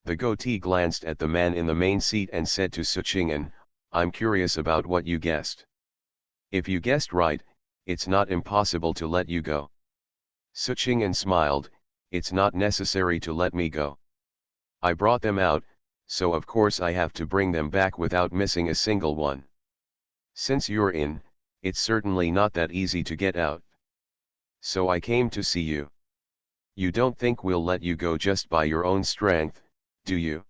The goatee glanced at the man in the main seat and said to Suchingen, I'm curious about what you guessed. If you guessed right, it's not impossible to let you go. Suchingen smiled, it's not necessary to let me go. I brought them out, so of course I have to bring them back without missing a single one. Since you're in, it's certainly not that easy to get out. So I came to see you. You don't think we'll let you go just by your own strength, do you?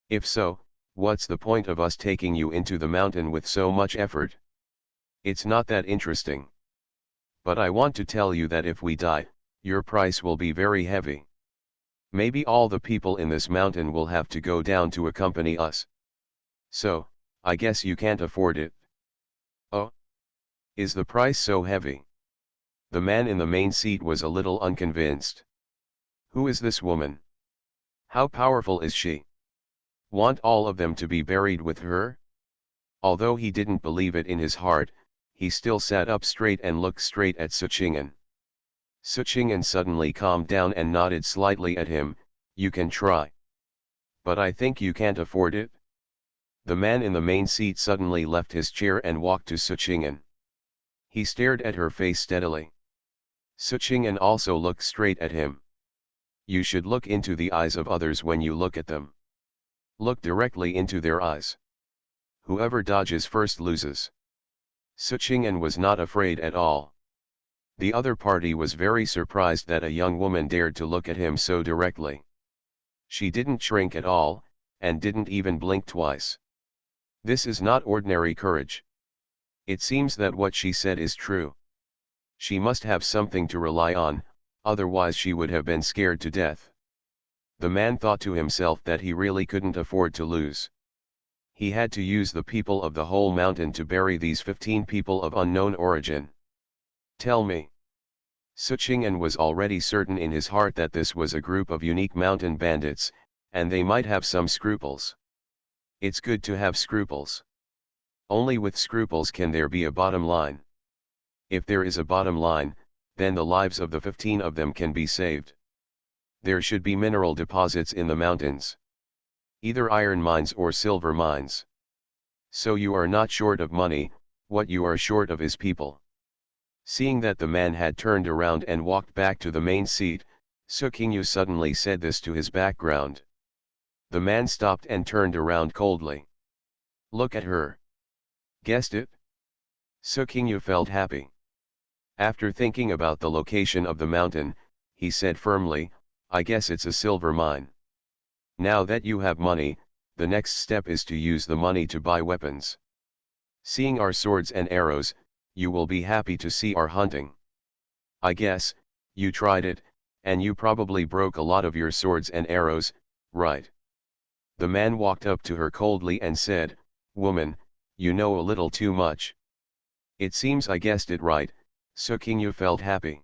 If so, what's the point of us taking you into the mountain with so much effort? It's not that interesting. But I want to tell you that if we die, your price will be very heavy. Maybe all the people in this mountain will have to go down to accompany us. So, I guess you can't afford it. Oh? Is the price so heavy? The man in the main seat was a little unconvinced. Who is this woman? How powerful is she? Want all of them to be buried with her? Although he didn't believe it in his heart, he still sat up straight and looked straight at Suchingen. Suchingen suddenly calmed down and nodded slightly at him, you can try. But I think you can't afford it. The man in the main seat suddenly left his chair and walked to Suchingen. He stared at her face steadily. Suchingen also looked straight at him. You should look into the eyes of others when you look at them. Look directly into their eyes. Whoever dodges first loses. Suchingen was not afraid at all. The other party was very surprised that a young woman dared to look at him so directly. She didn't shrink at all, and didn't even blink twice. This is not ordinary courage. It seems that what she said is true. She must have something to rely on, otherwise she would have been scared to death. The man thought to himself that he really couldn't afford to lose. He had to use the people of the whole mountain to bury these 15 people of unknown origin. Tell me. Suchingen was already certain in his heart that this was a group of unique mountain bandits, and they might have some scruples. It's good to have scruples. Only with scruples can there be a bottom line. If there is a bottom line, then the lives of the 15 of them can be saved. There should be mineral deposits in the mountains. Either iron mines or silver mines. So you are not short of money, what you are short of is people. Seeing that the man had turned around and walked back to the main seat, Sukingyu suddenly said this to his background. The man stopped and turned around coldly. Look at her. Guessed it? Sukingyu felt happy. After thinking about the location of the mountain, he said firmly, I guess it's a silver mine. Now that you have money, the next step is to use the money to buy weapons. Seeing our swords and arrows, you will be happy to see our hunting. I guess, you tried it, and you probably broke a lot of your swords and arrows, right? The man walked up to her coldly and said, Woman, you know a little too much. It seems I guessed it right. Sukingyu felt happy.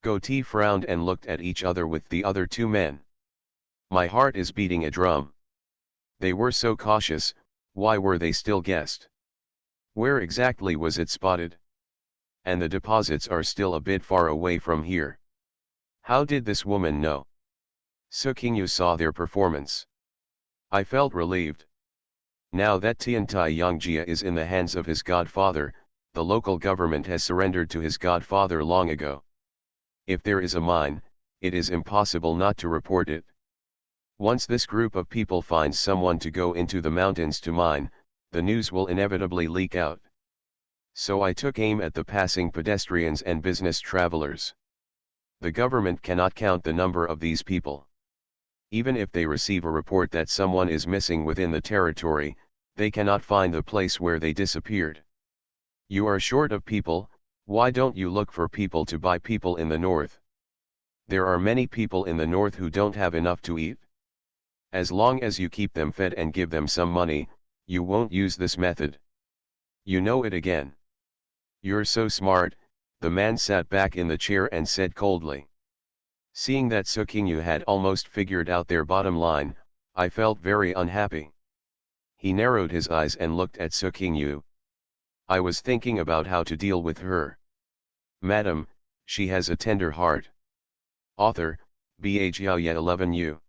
Goatee frowned and looked at each other with the other two men. My heart is beating a drum. They were so cautious, why were they still guessed? Where exactly was it spotted? And the deposits are still a bit far away from here. How did this woman know? Sukingyu saw their performance. I felt relieved. Now that Tiantai Yongjia is in the hands of his godfather, the local government has surrendered to his godfather long ago. If there is a mine, it is impossible not to report it. Once this group of people finds someone to go into the mountains to mine, the news will inevitably leak out. So I took aim at the passing pedestrians and business travelers. The government cannot count the number of these people. Even if they receive a report that someone is missing within the territory, they cannot find the place where they disappeared. You are short of people, why don't you look for people to buy people in the north? There are many people in the north who don't have enough to eat. As long as you keep them fed and give them some money, you won't use this method. You know it again. You're so smart, the man sat back in the chair and said coldly. Seeing that Sukingyu had almost figured out their bottom line, I felt very unhappy. He narrowed his eyes and looked at Sukingyu. I was thinking about how to deal with her. Madam, she has a tender heart. Author, Bhaya 11U.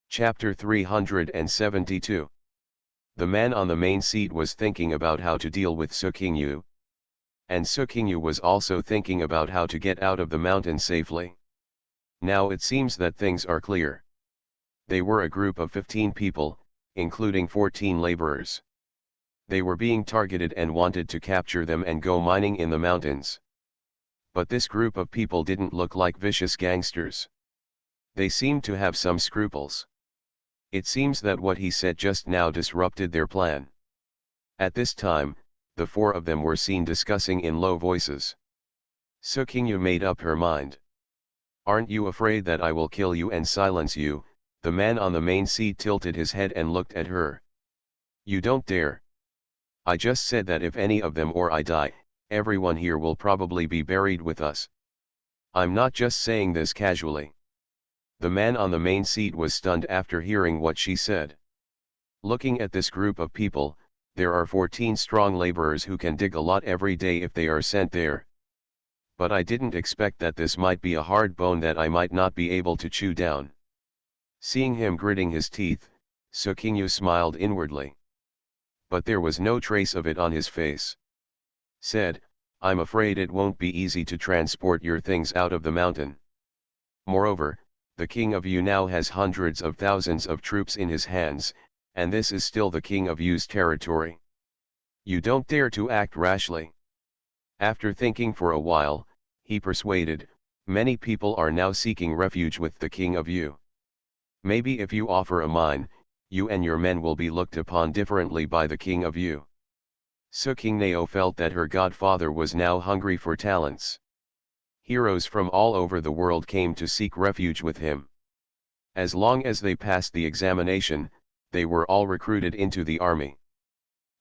Chapter 372. The man on the main seat was thinking about how to deal with Sukingyu. And Sukingyu was also thinking about how to get out of the mountain safely. Now it seems that things are clear. They were a group of 15 people, including 14 laborers. They were being targeted and wanted to capture them and go mining in the mountains. But this group of people didn't look like vicious gangsters. They seemed to have some scruples. It seems that what he said just now disrupted their plan. At this time, the four of them were seen discussing in low voices. Sukingyu made up her mind. Aren't you afraid that I will kill you and silence you? The man on the main seat tilted his head and looked at her. You don't dare. I just said that if any of them or I die, everyone here will probably be buried with us. I'm not just saying this casually. The man on the main seat was stunned after hearing what she said. Looking at this group of people, there are 14 strong laborers who can dig a lot every day if they are sent there. But I didn't expect that this might be a hard bone that I might not be able to chew down. Seeing him gritting his teeth, Sukingyu smiled inwardly. But there was no trace of it on his face. Said, I'm afraid it won't be easy to transport your things out of the mountain. Moreover, the king of Yu now has hundreds of thousands of troops in his hands, and this is still the king of Yu's territory. You don't dare to act rashly. After thinking for a while, he persuaded, many people are now seeking refuge with the king of Yu. Maybe if you offer a mine, you and your men will be looked upon differently by the king of Yu. Sukingneo felt that her godfather was now hungry for talents. Heroes from all over the world came to seek refuge with him. As long as they passed the examination, they were all recruited into the army.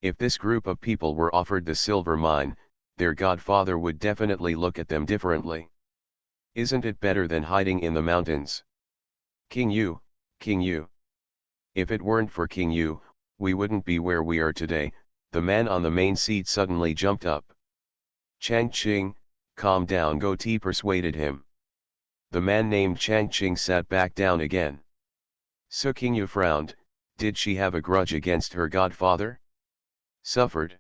If this group of people were offered the silver mine, their godfather would definitely look at them differently. Isn't it better than hiding in the mountains? King Yu, King Yu. If it weren't for King Yu, we wouldn't be where we are today. The man on the main seat suddenly jumped up. Changqing, calm down, Goatee persuaded him. The man named Changqing sat back down again. Sukingyu frowned, did she have a grudge against her godfather? Suffered.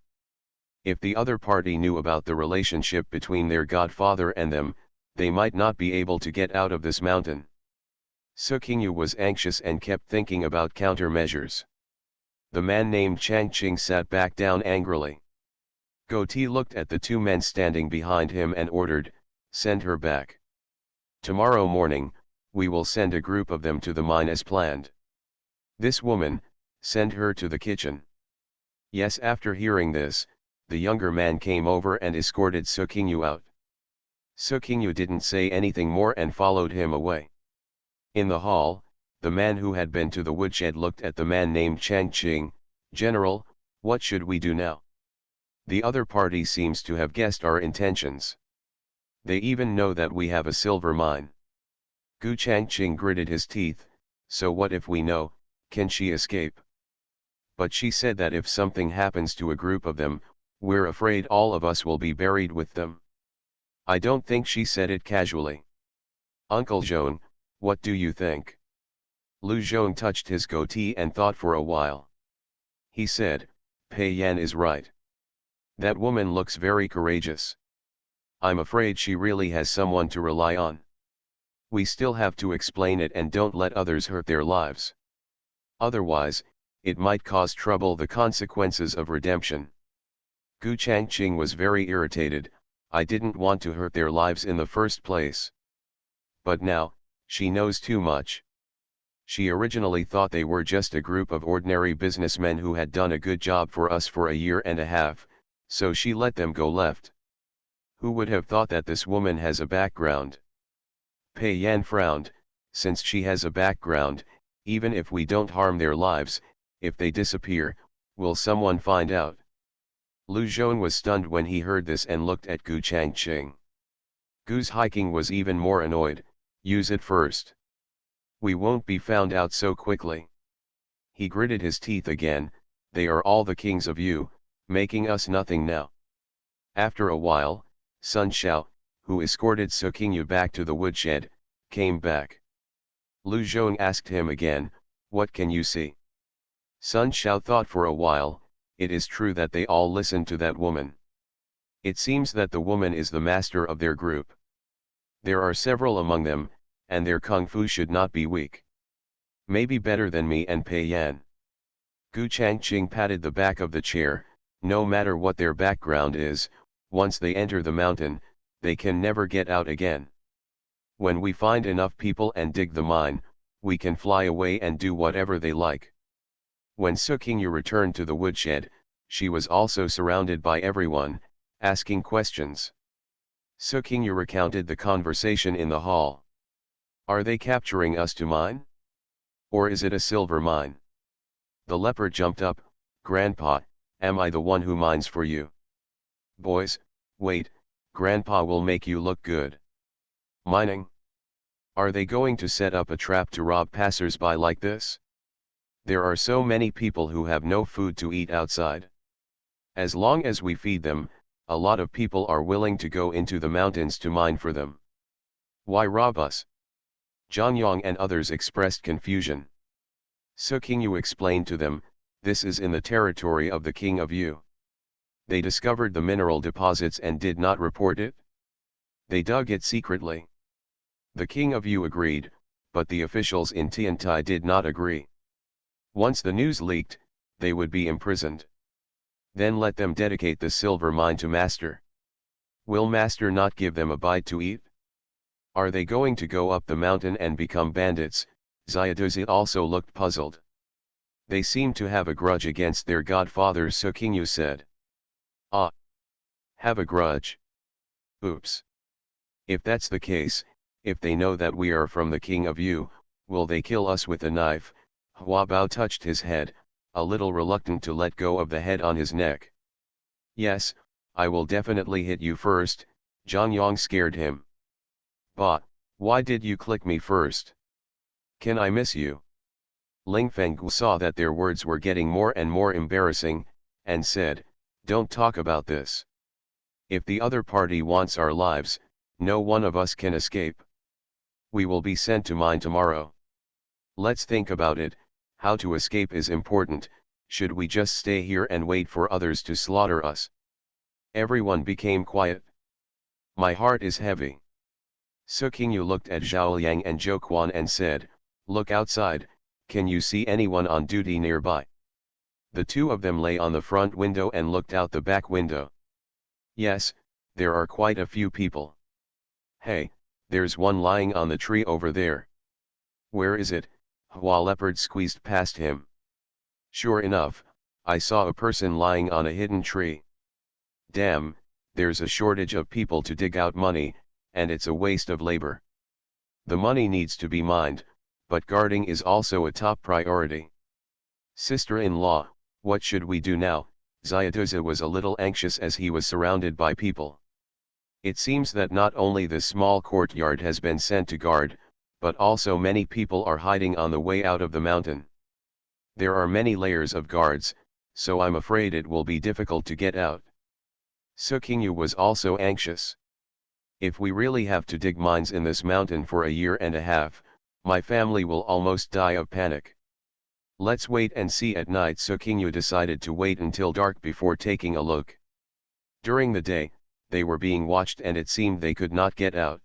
If the other party knew about the relationship between their godfather and them, they might not be able to get out of this mountain. Sukingyu was anxious and kept thinking about countermeasures. The man named Changqing sat back down angrily. Goatee looked at the two men standing behind him and ordered, send her back. Tomorrow morning, we will send a group of them to the mine as planned. This woman, send her to the kitchen. Yes, after hearing this, the younger man came over and escorted Sukingyu out. Sukingyu didn't say anything more and followed him away. In the hall, the man who had been to the woodshed looked at the man named Changqing. General, what should we do now? The other party seems to have guessed our intentions. They even know that we have a silver mine. Gu Changqing gritted his teeth, so what if we know, can she escape? But she said that if something happens to a group of them, we're afraid all of us will be buried with them. I don't think she said it casually. Uncle Zhong, what do you think? Lu Zhong touched his goatee and thought for a while. He said, Pei Yan is right. That woman looks very courageous. I'm afraid she really has someone to rely on. We still have to explain it and don't let others hurt their lives. Otherwise, it might cause trouble. The consequences of redemption. Gu Changqing was very irritated. I didn't want to hurt their lives in the first place. But now, she knows too much. She originally thought they were just a group of ordinary businessmen who had done a good job for us for a year and a half, so she let them go left. Who would have thought that this woman has a background? Pei Yan frowned. Since she has a background, even if we don't harm their lives, if they disappear, will someone find out? Lu Zhong was stunned when he heard this and looked at Gu Changqing. Gu's hiking was even more annoyed. Use it first. We won't be found out so quickly. He gritted his teeth again. They are all the kings of you, making us nothing now. After a while, Sun Xiao, who escorted Su Qingyu back to the woodshed, came back. Lu Zhong asked him again, what can you see? Sun Xiao thought for a while. It is true that they all listened to that woman. It seems that the woman is the master of their group. There are several among them, and their kung fu should not be weak. Maybe better than me and Pei Yan. Gu Changqing patted the back of the chair. No matter what their background is, once they enter the mountain, they can never get out again. When we find enough people and dig the mine, we can fly away and do whatever they like. When Su Qingyu returned to the woodshed, she was also surrounded by everyone, asking questions. Su Qingyu recounted the conversation in the hall. Are they capturing us to mine? Or is it a silver mine? The leopard jumped up. Grandpa, am I the one who mines for you? Boys, wait, Grandpa will make you look good. Mining? Are they going to set up a trap to rob passers-by like this? There are so many people who have no food to eat outside. As long as we feed them, a lot of people are willing to go into the mountains to mine for them. Why rob us? Zhang Yang and others expressed confusion. Su Qingyu explained to them, this is in the territory of the King of Yu. They discovered the mineral deposits and did not report it. They dug it secretly. The King of Yu agreed, but the officials in Tiantai did not agree. Once the news leaked, they would be imprisoned. Then let them dedicate the silver mine to Master. Will Master not give them a bite to eat? Are they going to go up the mountain and become bandits? Xiaoduzi also looked puzzled. They seem to have a grudge against their godfather, Su Qingyu said. Ah! Have a grudge? Oops! If that's the case, if they know that we are from the King of Yu, will they kill us with a knife? Hua Bao touched his head, a little reluctant to let go of the head on his neck. Yes, I will definitely hit you first. Zhang Yang scared him. Ba, why did you click me first? Can I miss you? Ling Fenggu saw that their words were getting more and more embarrassing, and said, don't talk about this. If the other party wants our lives, no one of us can escape. We will be sent to mine tomorrow. Let's think about it. How to escape is important. Should we just stay here and wait for others to slaughter us? Everyone became quiet. My heart is heavy. Su Qingyu looked at Zhao Liang and Zhou Quan and said, look outside, can you see anyone on duty nearby? The two of them lay on the front window and looked out the back window. Yes, there are quite a few people. Hey, there's one lying on the tree over there. Where is it? Hua Leopard squeezed past him. Sure enough, I saw a person lying on a hidden tree. Damn, there's a shortage of people to dig out money, and it's a waste of labor. The money needs to be mined, but guarding is also a top priority. Sister-in-law, what should we do now? Xiaoduzi was a little anxious as he was surrounded by people. It seems that not only this small courtyard has been sent to guard, but also many people are hiding on the way out of the mountain. There are many layers of guards, so I'm afraid it will be difficult to get out. Sukingyu was also anxious. If we really have to dig mines in this mountain for a year and a half, my family will almost die of panic. Let's wait and see at night. Sukingyu decided to wait until dark before taking a look. During the day, they were being watched and it seemed they could not get out.